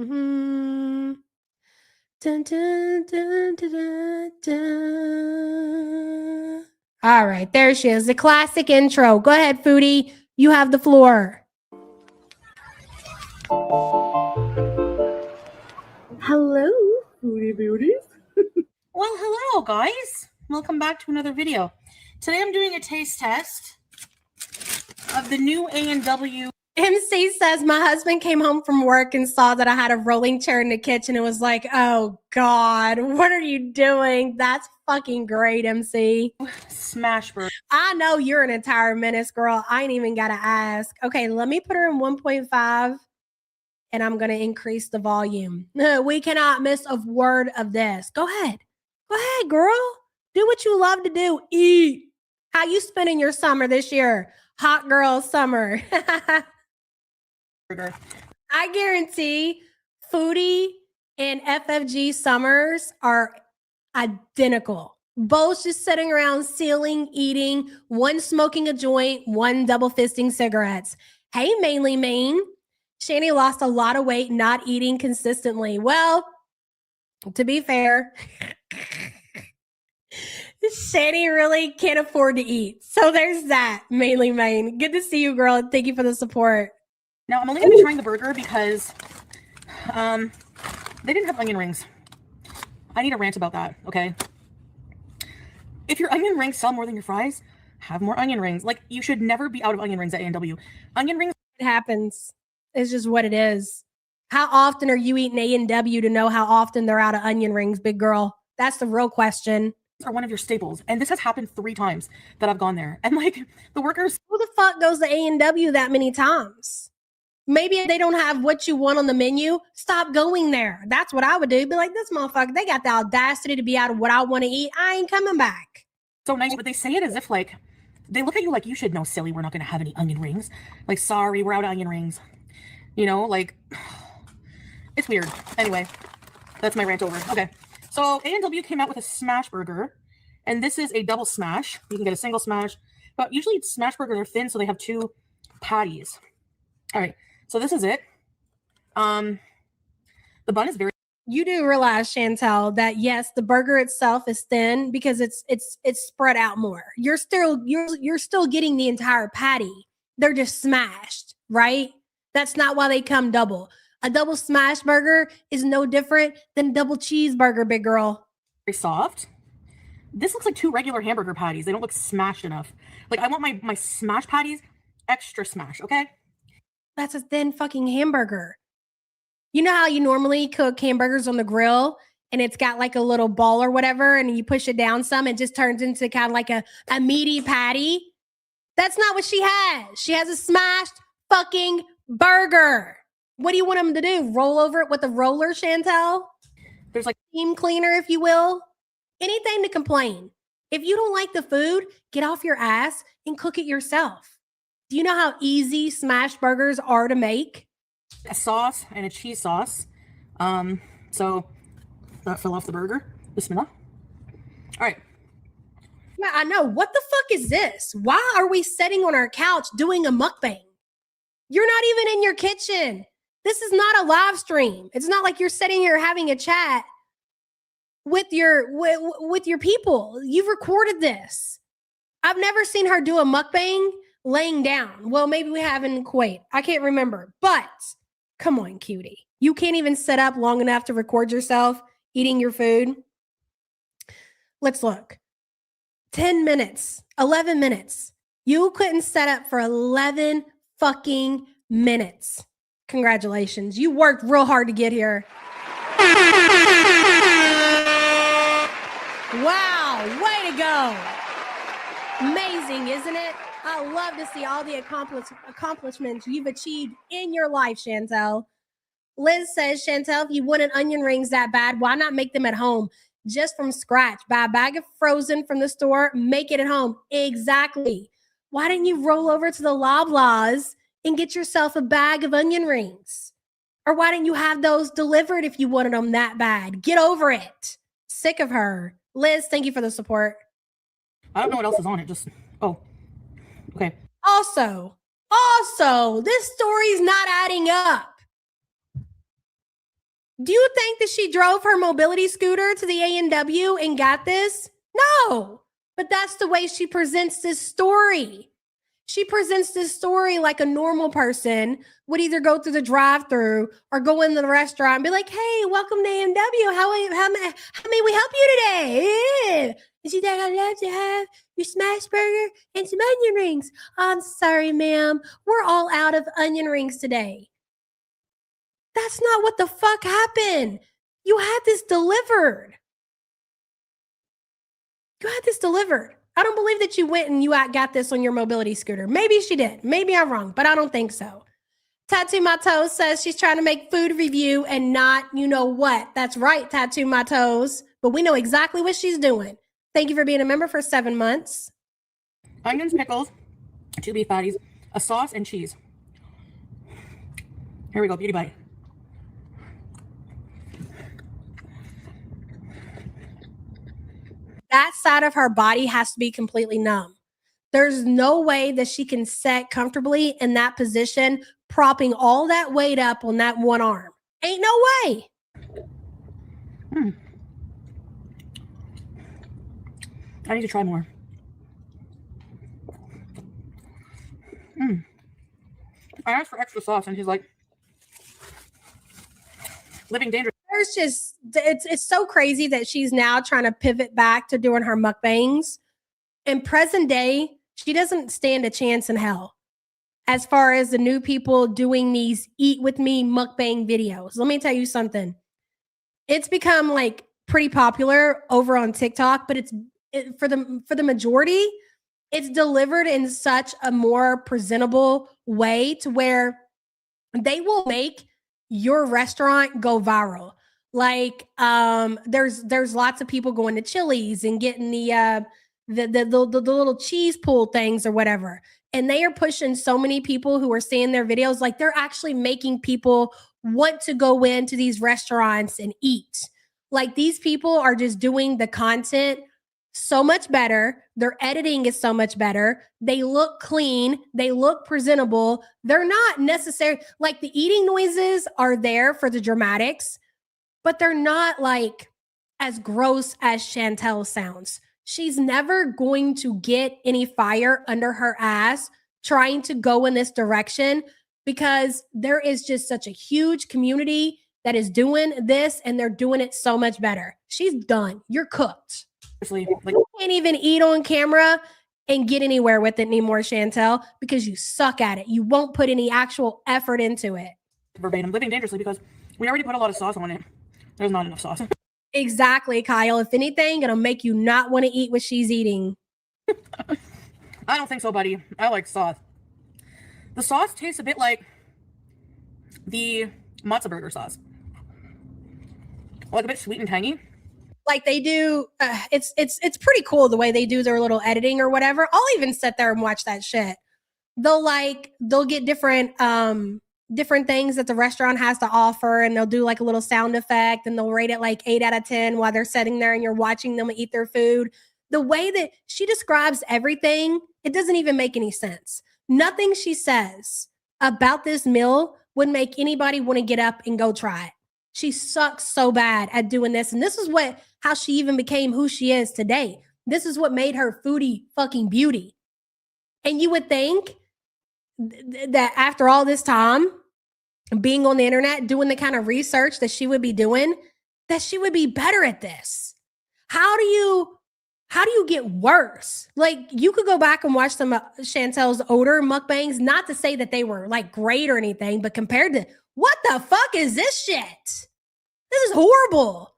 E: dun, dun, dun, dun, dun. All right, there she is. The classic intro. Go ahead, Foodie. You have the floor.
B: Hello, Foodie Beauties. Well, hello, guys. Welcome back to another video. Today I'm doing a taste test of the new A&W.
E: MC says, my husband came home from work and saw that I had a rolling chair in the kitchen and was like, oh, God, what are you doing? That's fucking great, MC.
B: Smash burger.
E: I know you're an entire menace, girl. I ain't even got to ask. Okay, let me put her in 1.5 and I'm going to increase the volume. We cannot miss a word of this. Go ahead. Go ahead, girl. Do what you love to do. Eat. How you spending your summer this year? Hot girl summer. I guarantee Foodie and FFG summers are identical. Both just sitting around sealing, eating, one smoking a joint, one double fisting cigarettes. Hey, mainly Maine. Shani lost a lot of weight not eating consistently. Well, to be fair, Shani really can't afford to eat. So there's that, mainly Maine. Good to see you, girl. Thank you for the support.
B: Now, I'm only going to be trying the burger because they didn't have onion rings. I need a rant about that, okay? If your onion rings sell more than your fries, have more onion rings. Like, you should never be out of onion rings at A&W. Onion rings...
E: It happens. It's just what it is. How often are you eating A&W to know how often they're out of onion rings, big girl? That's the real question.
B: Are one of your staples. And this has happened 3 times that I've gone there. And, like, the workers...
E: Who the fuck goes to A&W that many times? Maybe if they don't have what you want on the menu, stop going there. That's what I would do. Be like, this motherfucker, they got the audacity to be out of what I want to eat. I ain't coming back.
B: So nice, but they say it as if, like, they look at you like, you should know, silly, we're not going to have any onion rings. Like, sorry, we're out of onion rings. You know, like, it's weird. Anyway, that's my rant over. Okay, so A&W came out with a smash burger, and this is a double smash. You can get a single smash, but usually smash burgers are thin, so they have 2 patties. All right, so this is it. The bun is very...
E: You do realize, Chantel, that yes, the burger itself is thin because it's spread out more. You're still getting the entire patty. They're just smashed, right? That's not why they come double. A double smash burger is no different than double cheeseburger, big girl.
B: Very soft. This looks like 2 regular hamburger patties. They don't look smashed enough. Like, I want my smash patties extra smash, okay?
E: That's a thin fucking hamburger. You know how you normally cook hamburgers on the grill and it's got like a little ball or whatever, and you push it down some, it just turns into kind of like a meaty patty? That's not what she has. She has a smashed fucking burger. What do you want them to do? Roll over it with a roller, Chantel?
B: There's like
E: Steam cleaner, if you will. Anything to complain. If you don't like the food, get off your ass and cook it yourself. Do you know how easy smashed burgers are to make?
B: a sauce and a cheese sauce. So that fell off the burger. Bismillah. All right.
E: Yeah, I know. What the fuck is this? Why are we sitting on our couch doing a mukbang? You're not even in your kitchen. This is not a live stream. It's not like you're sitting here having a chat with your people. You've recorded this. I've never seen her do a mukbang laying down. Well, maybe we have in Kuwait. I can't remember. But come on, cutie. You can't even sit up long enough to record yourself eating your food. Let's look. 10 minutes, 11 minutes. You couldn't set up for 11 fucking minutes. Congratulations. You worked real hard to get here. Wow, way to go. Amazing, isn't it? I love to see all the accomplishments you've achieved in your life, Chantel. Liz says, Chantel, if you wanted onion rings that bad, why not make them at home? Just from scratch. Buy a bag of frozen from the store, make it at home. Exactly. Why didn't you roll over to the Loblaws and get yourself a bag of onion rings? Or why didn't you have those delivered if you wanted them that bad? Get over it. Sick of her. Liz, thank you for the support.
B: I don't know what else is on it. Just, oh, okay.
E: Also, this story's not adding up. Do you think that she drove her mobility scooter to the A&W and got this? No, but that's the way she presents this story. She presents this story like a normal person would either go through the drive-thru or go into the restaurant and be like, hey, welcome to A&W. How may we help you today? And she's like, I'd love to have your smash burger and some onion rings. I'm sorry, ma'am. We're all out of onion rings today. That's not what the fuck happened. You had this delivered. I don't believe that you went and you got this on your mobility scooter. Maybe she did. Maybe I'm wrong, but I don't think so. Tattoo My Toes says she's trying to make food review and not you know what. That's right, Tattoo My Toes. But we know exactly what she's doing. Thank you for being a member for 7 months.
B: Onions, pickles, 2 beef patties, a sauce, and cheese. Here we go, beauty bite.
E: That side of her body has to be completely numb. There's no way that she can sit comfortably in that position, propping all that weight up on that one arm. Ain't no way.
B: I need to try more. I asked for extra sauce, and he's like, living dangerous.
E: There's just, it's so crazy that she's now trying to pivot back to doing her mukbangs. In present day, she doesn't stand a chance in hell as far as the new people doing these eat with me mukbang videos. Let me tell you something. It's become like pretty popular over on TikTok, but for the majority, it's delivered in such a more presentable way to where they will make your restaurant go viral. Like there's lots of people going to Chili's and getting the little cheese pool things or whatever. And they are pushing so many people who are seeing their videos. Like they're actually making people want to go into these restaurants and eat. Like these people are just doing the content so much better. Their editing is so much better. They look clean. They look presentable. They're not necessary. Like the eating noises are there for the dramatics, but they're not like as gross as Chantel sounds. She's never going to get any fire under her ass trying to go in this direction because there is just such a huge community that is doing this and they're doing it so much better. She's done. You're cooked.
B: Like,
E: You can't even eat on camera and get anywhere with it anymore, Chantel, because you suck at it. You won't put any actual effort into it.
B: Verbatim, living dangerously because we already put a lot of sauce on it. There's not enough sauce.
E: Exactly, Kyle. If anything, it'll make you not want to eat what she's eating.
B: I don't think so, buddy. I like sauce. The sauce tastes a bit like the matzo burger sauce. Like a bit sweet and tangy.
E: Like they do, it's pretty cool the way they do their little editing or whatever. I'll even sit there and watch that shit. They'll get different things that the restaurant has to offer, and they'll do like a little sound effect, and they'll rate it like 8 out of 10 while they're sitting there and you're watching them eat their food. The way that she describes everything, it doesn't even make any sense. Nothing she says about this meal would make anybody want to get up and go try it. She sucks so bad at doing this. And this is how she even became who she is today. This is what made her foodie fucking beauty. And you would think that after all this time being on the internet, doing the kind of research that she would be doing, that she would be better at this. How do you get worse? Like, you could go back and watch some Chantel's older mukbangs, not to say that they were like great or anything, but compared to what the fuck is this shit? This is horrible.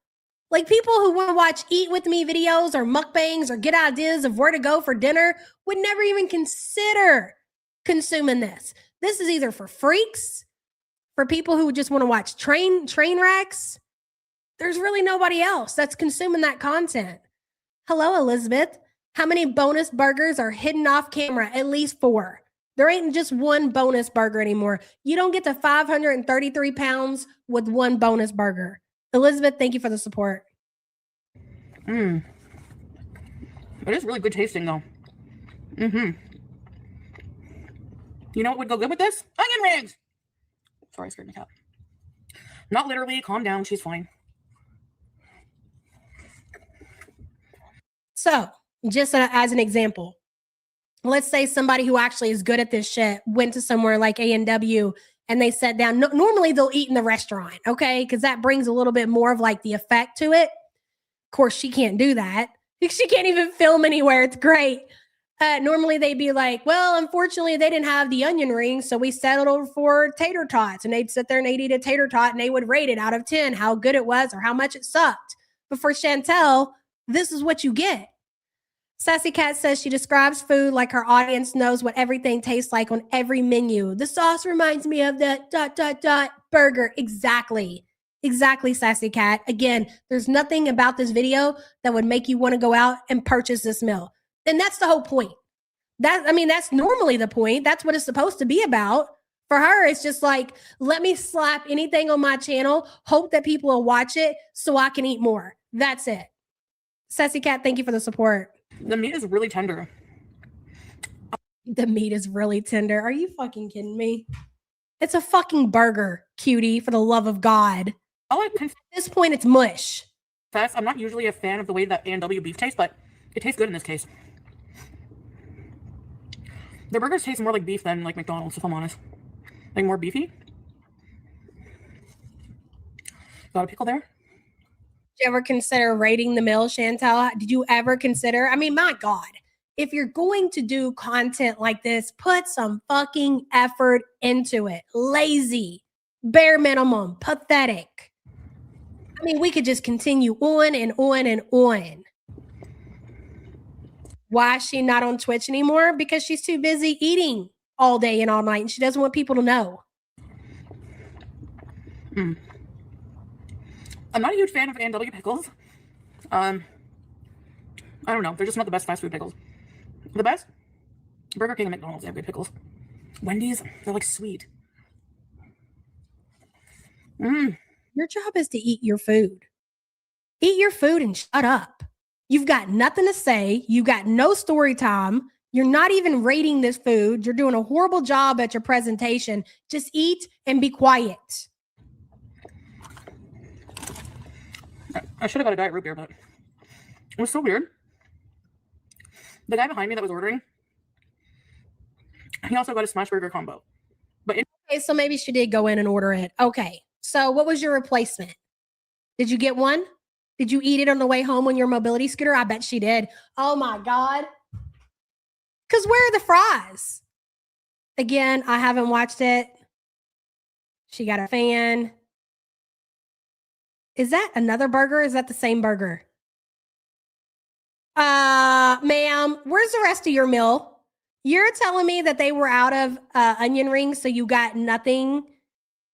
E: Like, people who want to watch Eat With Me videos or mukbangs or get ideas of where to go for dinner would never even consider consuming this. This is either for freaks, for people who just want to watch train wrecks. There's really nobody else that's consuming that content. Hello, Elizabeth. How many bonus burgers are hidden off camera? At least 4. There ain't just one bonus burger anymore. You don't get to 533 pounds with one bonus burger. Elizabeth, thank you for the support.
B: It is really good tasting, though. You know what would go good with this? Onion rings! Sorry, I scared my cat. Not literally. Calm down. She's fine.
E: So, just as an example, let's say somebody who actually is good at this shit went to somewhere like A&W and they sat down. Normally, they'll eat in the restaurant, okay? Because that brings a little bit more of like the effect to it. Of course, she can't do that. She can't even film anywhere. It's great. Normally, they'd be like, well, unfortunately, they didn't have the onion rings, so we settled for tater tots. And they'd sit there and they'd eat a tater tot and they would rate it out of 10, how good it was or how much it sucked. But for Chantel, this is what you get. Sassy Cat says she describes food like her audience knows what everything tastes like on every menu. The sauce reminds me of the ... burger. Exactly, Sassy Cat. Again, there's nothing about this video that would make you want to go out and purchase this meal. And that's the whole point. That's normally the point. That's what it's supposed to be about. For her, it's just like, let me slap anything on my channel, hope that people will watch it so I can eat more. That's it. Sassy Cat, thank you for the support.
B: The meat is really tender.
E: The meat is really tender. Are you fucking kidding me? It's a fucking burger, cutie, for the love of God. At this point, it's mush.
B: I'm not usually a fan of the way that A&W beef tastes, but it tastes good in this case. Their burgers taste more like beef than like McDonald's, if I'm honest. Like more beefy. Got a pickle there?
E: Did you ever consider rating the meal, Chantel? Did you ever consider? I mean, my God, if you're going to do content like this, put some fucking effort into it. Lazy, bare minimum, pathetic. I mean, we could just continue on and on and on. Why is she not on Twitch anymore? Because she's too busy eating all day and all night, and she doesn't want people to know.
B: I'm not a huge fan of A&W pickles. I don't know. They're just not the best fast food pickles. The best? Burger King and McDonald's, they have good pickles. Wendy's, they're like sweet.
E: Your job is to eat your food. Eat your food and shut up. You've got nothing to say. You've got no story time. You're not even rating this food. You're doing a horrible job at your presentation. Just eat and be quiet.
B: I should have got a diet root beer, but it was so weird. The guy behind me that was ordering, he also got a smash burger combo.
E: Okay, so maybe she did go in and order it. Okay, so what was your replacement? Did you get one? Did you eat it on the way home on your mobility scooter? I bet she did. Oh my God. Because where are the fries? Again, I haven't watched it. She got a fan. Is that another burger? Is that the same burger? Ma'am, where's the rest of your meal? You're telling me that they were out of onion rings, so you got nothing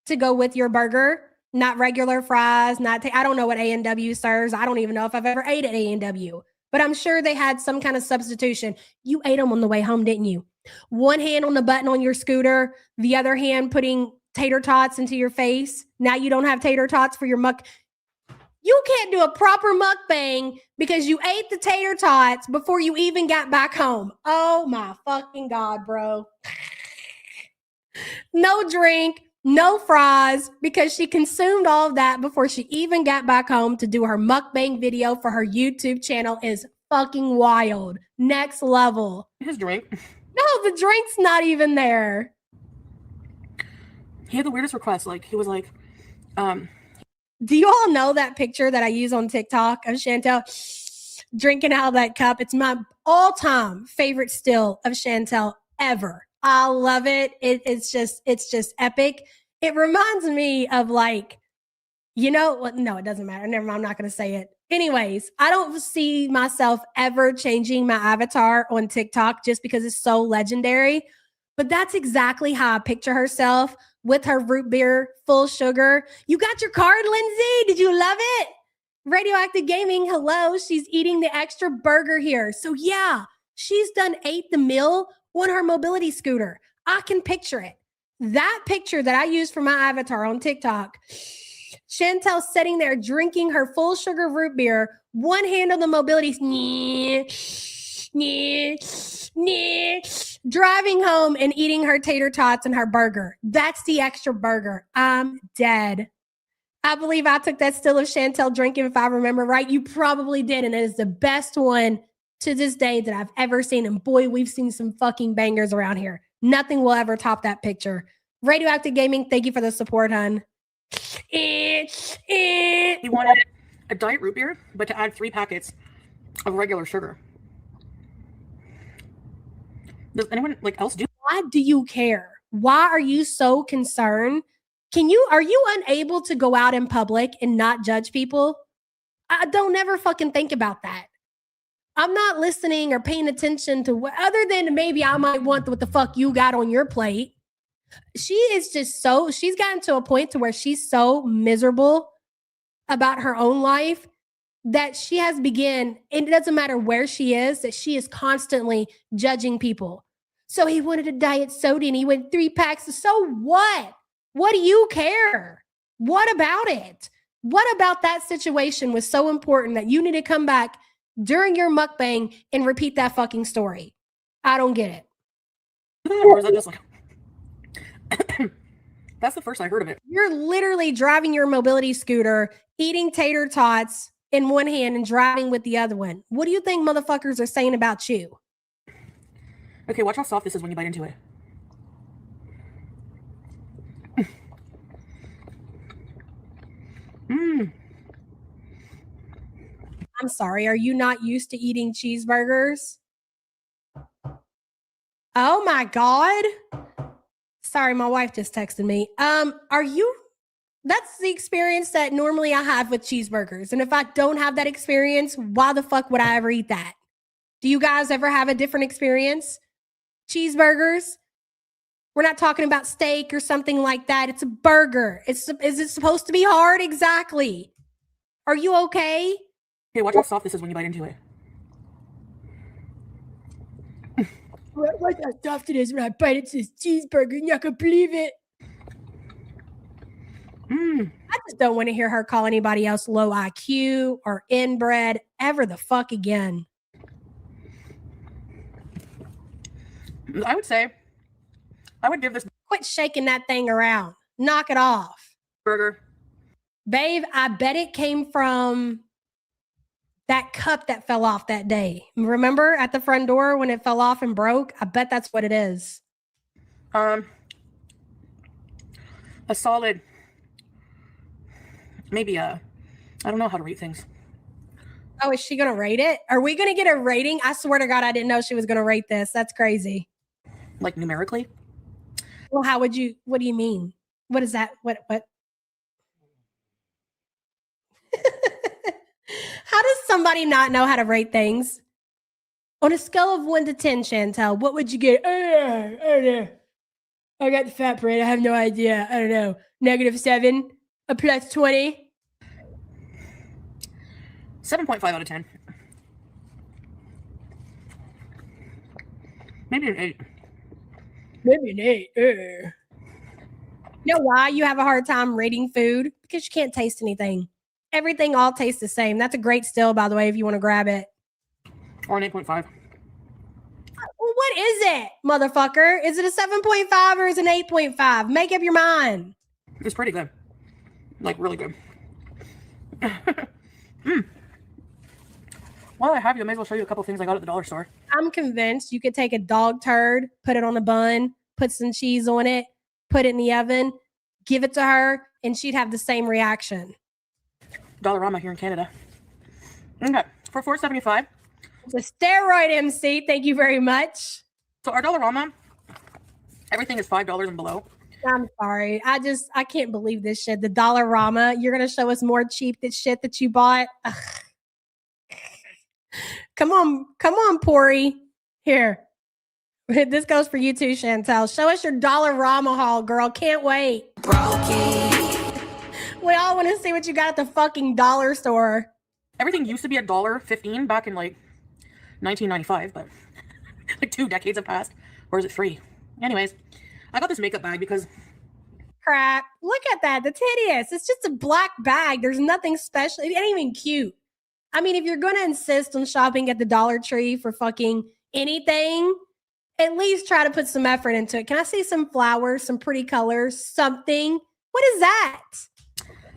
E: to go with your burger? Not regular fries, I don't know what A&W serves. I don't even know if I've ever ate at A&W, but I'm sure they had some kind of substitution. You ate them on the way home, didn't you? One hand on the button on your scooter, the other hand putting tater tots into your face. Now you don't have tater tots for your muck. You can't do a proper mukbang because you ate the tater tots before you even got back home. Oh my fucking God, bro. No drink, no fries, because she consumed all of that before she even got back home to do her mukbang video for her YouTube channel is fucking wild. Next level.
B: His drink.
E: No, the drink's not even there.
B: He had the weirdest request. Like, he was like,
E: do you all know that picture that I use on TikTok of Chantel drinking out of that cup? It's my all-time favorite still of Chantel ever. I love it. It's just epic. It reminds me of like, no, it doesn't matter. Never mind. I'm not going to say it. Anyways, I don't see myself ever changing my avatar on TikTok just because it's so legendary. But that's exactly how I picture herself with her root beer, full sugar. You got your card, Lindsay? Did you love it? Radioactive Gaming, hello. She's eating the extra burger here. So yeah, she's ate the meal on her mobility scooter. I can picture it. That picture that I use for my avatar on TikTok, Chantel sitting there drinking her full sugar root beer, one hand on the mobility, driving home and eating her tater tots and her burger. That's the extra burger. I'm dead. I believe I took that still of Chantel drinking, if I remember right. You probably did, and it is the best one to this day that I've ever seen. And boy, we've seen some fucking bangers around here. Nothing will ever top that picture. Radioactive Gaming, thank you for the support, hun.
B: he wanted a diet root beer, but to add 3 packets of regular sugar. Does anyone else do?
E: Why do you care? Why are you so concerned? Are you unable to go out in public and not judge people? I don't never fucking think about that. I'm not listening or paying attention to other than maybe I might want what the fuck you got on your plate. She is just she's gotten to a point to where she's so miserable about her own life that she has and it doesn't matter where she is, that she is constantly judging people. So he wanted a diet soda and he went 3 packs. So what? What do you care? What about it? What about that situation was so important that you need to come back during your mukbang and repeat that fucking story? I don't get it.
B: Or is that just that's the first I heard of it.
E: You're literally driving your mobility scooter, eating tater tots in one hand and driving with the other one. What do you think motherfuckers are saying about you?
B: Okay, watch how soft this is when you bite into it.
E: I'm sorry, are you not used to eating cheeseburgers? Oh my God. Sorry, my wife just texted me. That's the experience that normally I have with cheeseburgers. And if I don't have that experience, why the fuck would I ever eat that? Do you guys ever have a different experience? Cheeseburgers? We're not talking about steak or something like that. It's a burger. Is it supposed to be hard? Exactly. Are you okay?
B: Okay, watch how soft this is when you bite into it.
E: Watch how soft it is when I bite into this cheeseburger. You're not gonna believe it. I just don't want to hear her call anybody else low IQ or inbred ever the fuck again.
B: I would say I would give this
E: Quit shaking that thing around. Knock it off.
B: burger.
E: Babe, I bet it came from that cup that fell off that day. Remember at the front door when it fell off and broke? I bet that's what it is.
B: A solid, maybe I don't know how to rate things.
E: Oh, is she going to rate it? Are we going to get a rating? I swear to God, I didn't know she was going to rate this. That's crazy.
B: Like numerically?
E: Well, what do you mean? What is that? What? How does somebody not know how to rate things? On a scale of 1 to 10, Chantel, what would you get? I don't know. I got the fat brain. I have no idea. I don't know. -7, a +20.
B: 7.5 out of 10. Maybe an 8.
E: Maybe an 8. You know why you have a hard time rating food? Because you can't taste anything. Everything all tastes the same. That's a great still, by the way, if you want to grab it.
B: Or an 8.5.
E: Well, what is it, motherfucker? Is it a 7.5 or is it an 8.5? Make up your mind.
B: It's pretty good. Like, really good. While I have you, I may as well show you a couple things I got at the dollar store.
E: I'm convinced you could take a dog turd, put it on a bun, put some cheese on it, put it in the oven, give it to her, and she'd have the same reaction.
B: Dollarama here in Canada. Okay, for $4.75.
E: It's a steroid MC. Thank you very much.
B: So our Dollarama, everything is $5 and below.
E: I'm sorry. I can't believe this shit. The Dollarama, you're going to show us more cheap shit that you bought. Ugh. Come on, Pori. Here. This goes for you too, Chantel. Show us your Dollarama haul, girl. Can't wait. We all want to see what you got at the fucking dollar store.
B: Everything used to be $1.15 back in like 1995, but like 2 decades have passed. Or is it 3? Anyways, I got this makeup bag because...
E: Crap. Look at that. That's hideous. It's just a black bag. There's nothing special. It ain't even cute. I mean, if you're going to insist on shopping at the Dollar Tree for fucking anything, at least try to put some effort into it. Can I see some flowers, some pretty colors, something? What is that?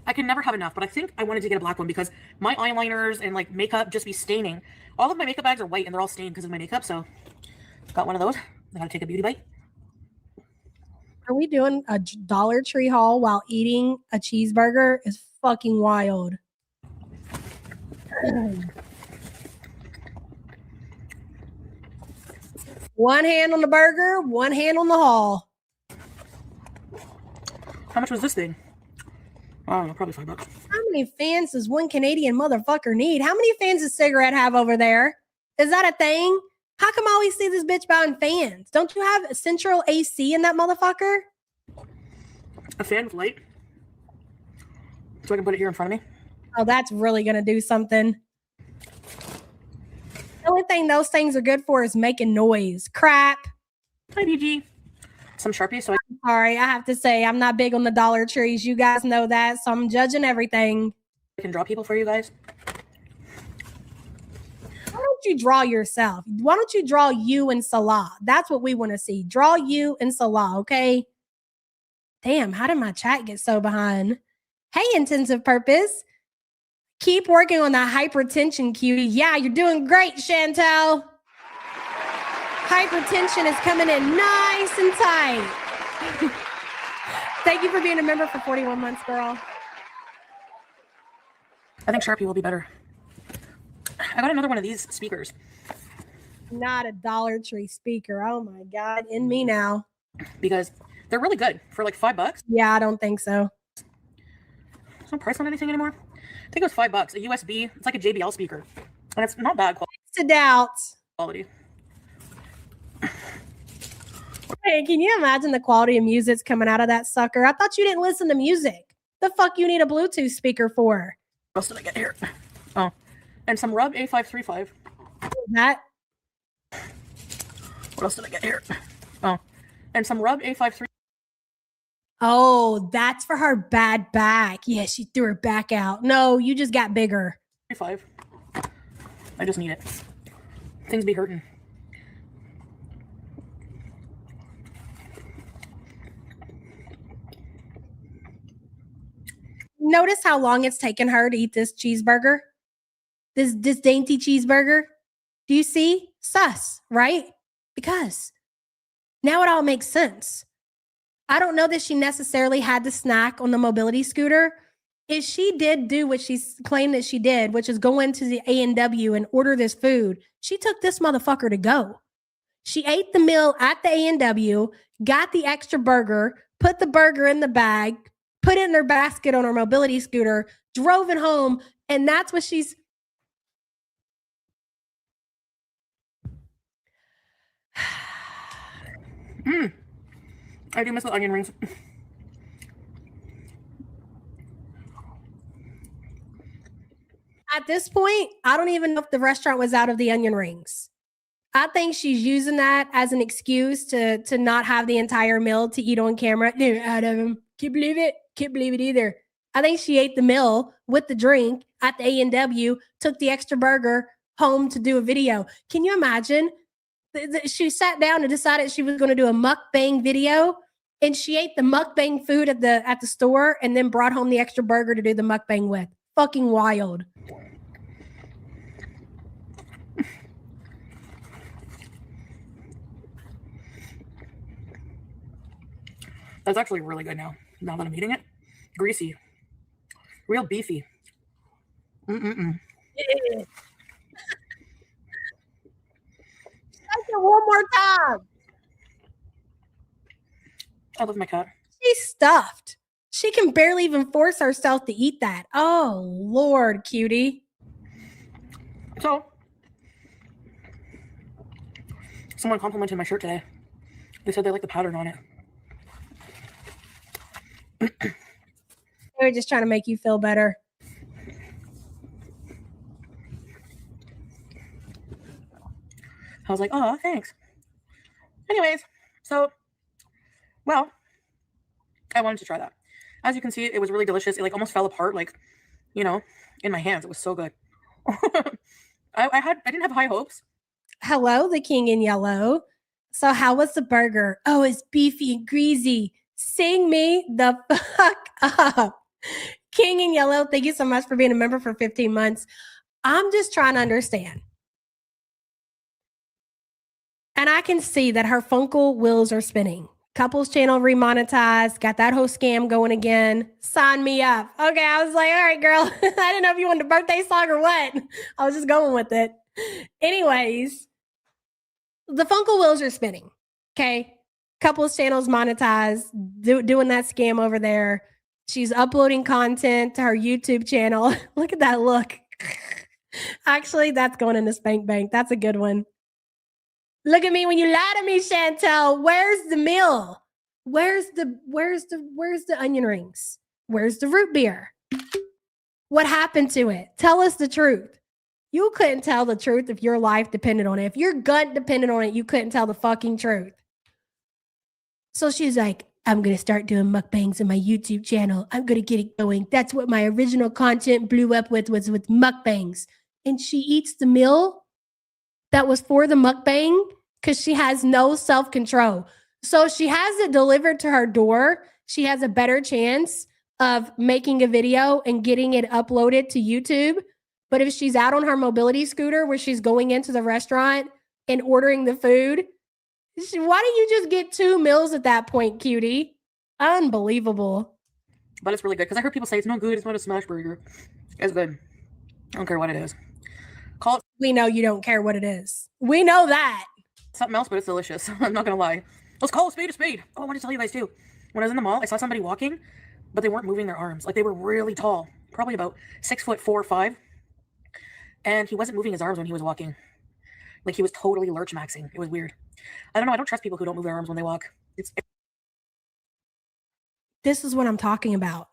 B: I can never have enough, but I think I wanted to get a black one because my eyeliners and like makeup just be staining. All of my makeup bags are white and they're all stained because of my makeup, so got one of those. I gotta take a beauty bite.
E: Are we doing a Dollar Tree haul while eating a cheeseburger? Is fucking wild. One hand on the burger, one hand on the haul.
B: How much was this thing? I don't know, probably $5.
E: How many fans does one Canadian motherfucker need? How many fans does Cigarette have over there? Is that a thing? How come I always see this bitch buying fans? Don't you have central AC in that motherfucker?
B: A fan with light? So I can put it here in front of me?
E: Oh, that's really going to do something. The only thing those things are good for is making noise. Crap.
B: Hi, BG. Some Sharpies so
E: Sorry, I have to say, I'm not big on the Dollar Trees. You guys know that, so I'm judging everything.
B: I can draw people for you guys.
E: Why don't you draw yourself? Why don't you draw you and Salah? That's what we want to see. Draw you and Salah, okay? Damn, how did my chat get so behind? Hey, Intensive Purpose. Keep working on that hypertension, cutie. Yeah, you're doing great, Chantel. Hypertension is coming in nice and tight. Thank you for being a member for 41 months, girl.
B: I think Sharpie will be better. I got another one of these speakers.
E: Not a Dollar Tree speaker. Oh my God. In me now.
B: Because they're really good for like $5.
E: Yeah, I don't think so.
B: There's no price on anything anymore. I think it was $5. A USB. It's like a JBL speaker. And it's not bad
E: To doubt.
B: quality.
E: Hey, can you imagine the quality of music's coming out of that sucker? I thought you didn't listen to music. The fuck you need a Bluetooth speaker for?
B: What else did I get here? Oh. And some Rub A535.
E: That
B: What else did I get here? Oh. And some Rub A535.
E: Oh, that's for her bad back. Yeah, she threw her back out. No, you just got bigger.
B: I just need it. Things be hurting.
E: Notice how long it's taken her to eat this cheeseburger? This dainty cheeseburger? Do you see? Sus, right? Because now it all makes sense. I don't know that she necessarily had the snack on the mobility scooter. if she did do what she claimed that she did, which is go into the A&W and order this food, she took this motherfucker to go. She ate the meal at the A&W, got the extra burger, put the burger in the bag, put it in her basket on her mobility scooter, drove it home, and that's what she's...
B: I do miss the onion rings.
E: At this point, I don't even know if the restaurant was out of the onion rings. I think she's using that as an excuse to not have the entire meal to eat on camera. They're out of them. Can't believe it. Can't believe it either. I think she ate the meal with the drink at the A&W, took the extra burger home to do a video. Can you imagine? She sat down and decided she was going to do a mukbang video, and she ate the mukbang food at the store and then brought home the extra burger to do the mukbang with. Fucking wild.
B: That's actually really good now that I'm eating it. Greasy. Real beefy.
E: Say it one more time.
B: I love my cat.
E: She's stuffed. She can barely even force herself to eat that. Oh, Lord, cutie.
B: So, someone complimented my shirt today. They said they like the pattern on it.
E: They were just trying to make you feel better.
B: I was like, oh, thanks. Anyways, so, well, I wanted to try that. As you can see, it was really delicious. It like almost fell apart, like, you know, in my hands. It was so good. I didn't have high hopes.
E: Hello, the king in yellow. So how was the burger? Oh, it's beefy and greasy. Sing me the fuck up. King in yellow, thank you so much for being a member for 15 months. I'm just trying to understand. And I can see that her Funkle wheels are spinning. Couples channel remonetized, got that whole scam going again. Sign me up. Okay, I was like, all right, girl. I didn't know if you wanted a birthday song or what. I was just going with it. Anyways, the Funkle wheels are spinning. Okay. Couples channels monetized, doing that scam over there. She's uploading content to her YouTube channel. Look at that look. Actually, that's going in the spank bank. That's a good one. Look at me when you lie to me, Chantel. Where's the meal? Where's the onion rings? Where's the root beer? What happened to it? Tell us the truth. You couldn't tell the truth if your life depended on it. If your gut depended on it, you couldn't tell the fucking truth. So she's like, I'm going to start doing mukbangs on my YouTube channel. I'm going to get it going. That's what my original content blew up with, was with mukbangs. And she eats the meal that was for the mukbang because she has no self-control. So she has it delivered to her door. She has a better chance of making a video and getting it uploaded to YouTube. But if she's out on her mobility scooter where she's going into the restaurant and ordering the food, why don't you just get 2 meals at that point, cutie? Unbelievable.
B: But it's really good because I heard people say it's no good. It's not a smash burger. It's good. I don't care what it is. Call it.
E: We know you don't care what it is. We know that.
B: Something else, but it's delicious. I'm not going to lie. Let's call a spade a spade. Oh, I wanted to tell you guys too. When I was in the mall, I saw somebody walking, but they weren't moving their arms. Like they were really tall, probably about 6'4" or 5". And he wasn't moving his arms when he was walking. Like he was totally lurch maxing. It was weird. I don't know. I don't trust people who don't move their arms when they walk.
E: This is what I'm talking about.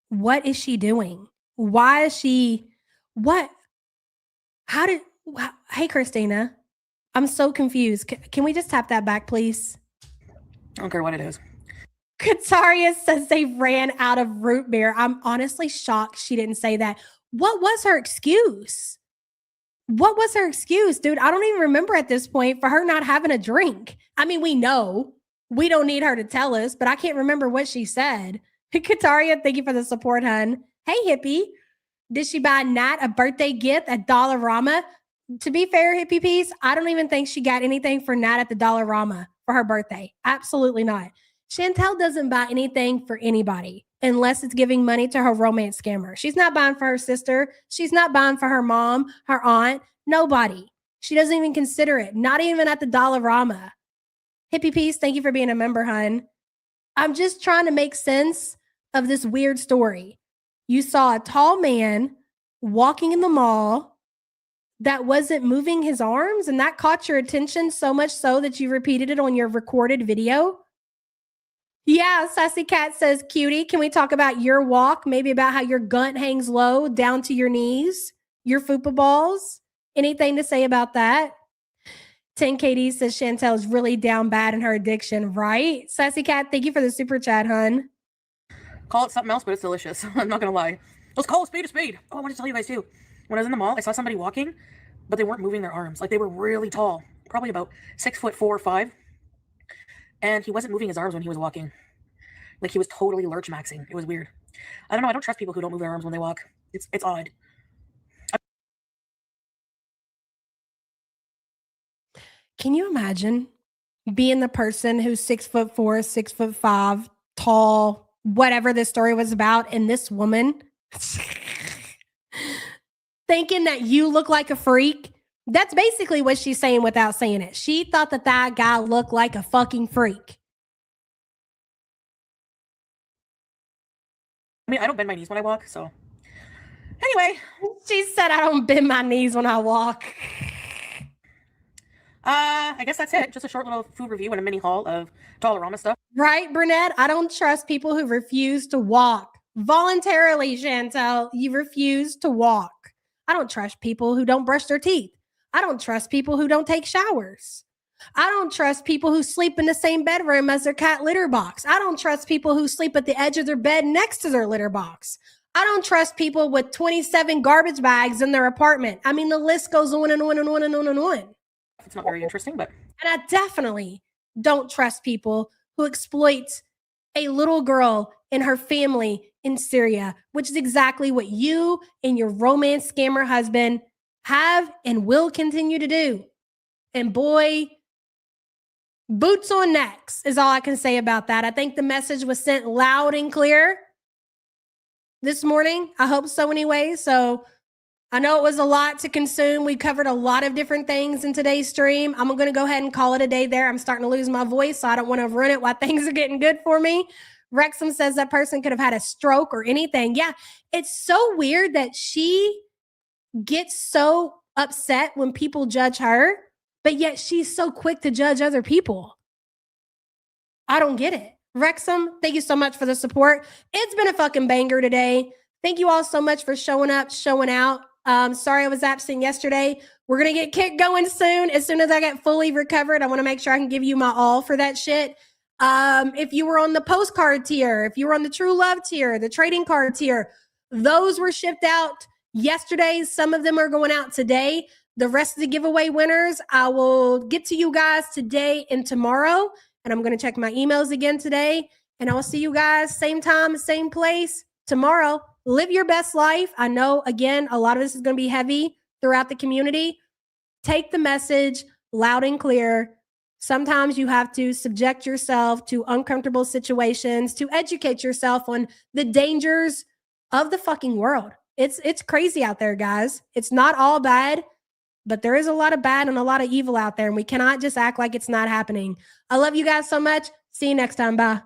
E: What is she doing? Why is she, what? Hey, Christina, I'm so confused. Can we just tap that back, please?
B: I don't care what it is.
E: Kataria says they ran out of root beer. I'm honestly shocked she didn't say that. What was her excuse? What was her excuse, dude? I don't even remember at this point for her not having a drink. I mean, we know. We don't need her to tell us, but I can't remember what she said. Kataria, thank you for the support, hun. Hey, hippie. Did she buy Nat a birthday gift at Dollarama? To be fair, hippie piece, I don't even think she got anything for Nat at the Dollarama for her birthday. Absolutely not. Chantel doesn't buy anything for anybody. unless it's giving money to her romance scammer. She's not buying for her sister. She's not buying for her mom, her aunt, nobody. She doesn't even consider it, not even at the Dollarama. Hippie Peace, thank you for being a member, hun. I'm just trying to make sense of this weird story. You saw a tall man walking in the mall that wasn't moving his arms, and that caught your attention so much so that you repeated it on your recorded video. Yeah, Sassy Cat says, cutie, can we talk about your walk? Maybe about how your gunt hangs low down to your knees, your fupa balls. Anything to say about that? 10KD says Chantel is really down bad in her addiction, right? Sassy Cat, thank you for the super chat, hun.
B: Call it something else, but it's delicious. I'm not gonna lie. Let's call a spade a spade. Oh, I want to tell you guys too. When I was in the mall, I saw somebody walking, but they weren't moving their arms. Like, they were really tall, probably about 6'4" or 5". And he wasn't moving his arms when he was walking. Like, he was totally lurch maxing. It was weird. I don't know. I don't trust people who don't move their arms when they walk. It's odd.
E: Can you imagine being the person who's 6'4", 6'5", tall, whatever this story was about, and this woman thinking that you look like a freak? That's basically what she's saying without saying it. She thought that that guy looked like a fucking freak.
B: I mean, I don't bend my knees when I walk, so. Anyway.
E: She said, I don't bend my knees when I walk.
B: I guess that's it. Just a short little food review and a mini haul of Dollarama stuff.
E: Right, Brunette? I don't trust people who refuse to walk. Voluntarily, Chantel, you refuse to walk. I don't trust people who don't brush their teeth. I don't trust people who don't take showers. I don't trust people who sleep in the same bedroom as their cat litter box. I don't trust people who sleep at the edge of their bed next to their litter box. I don't trust people with 27 garbage bags in their apartment. I mean, the list goes on and on and on and on and on.
B: It's not very interesting, but.
E: And I definitely don't trust people who exploit a little girl and her family in Syria, which is exactly what you and your romance scammer husband have and will continue to do. And boy, boots on necks is all I can say about that. I think the message was sent loud and clear this morning. I hope so anyway. So I know it was a lot to consume. We covered a lot of different things in today's stream. I'm going to go ahead and call it a day there. I'm starting to lose my voice, so I don't want to ruin it while things are getting good for me. Wrexham says that person could have had a stroke or anything. Yeah, it's so weird that she gets so upset when people judge her, but yet she's so quick to judge other people. I don't get it. Wrexham, thank you so much for the support. It's been a fucking banger today. Thank you all so much for showing up, showing out. Sorry I was absent yesterday. We're going to get kicked going soon. As soon as I get fully recovered, I want to make sure I can give you my all for that shit. If you were on the postcard tier, if you were on the True Love tier, the trading card tier, those were shipped out yesterday. Some of them are going out today. The rest of the giveaway winners, I will get to you guys today and tomorrow. And I'm going to check my emails again today. And I will see you guys same time, same place tomorrow. Live your best life. I know, again, a lot of this is going to be heavy throughout the community. Take the message loud and clear. Sometimes you have to subject yourself to uncomfortable situations, to educate yourself on the dangers of the fucking world. It's crazy out there, guys. It's not all bad, but there is a lot of bad and a lot of evil out there, and we cannot just act like it's not happening. I love you guys so much. See you next time. Bye.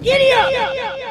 D: Giddy up!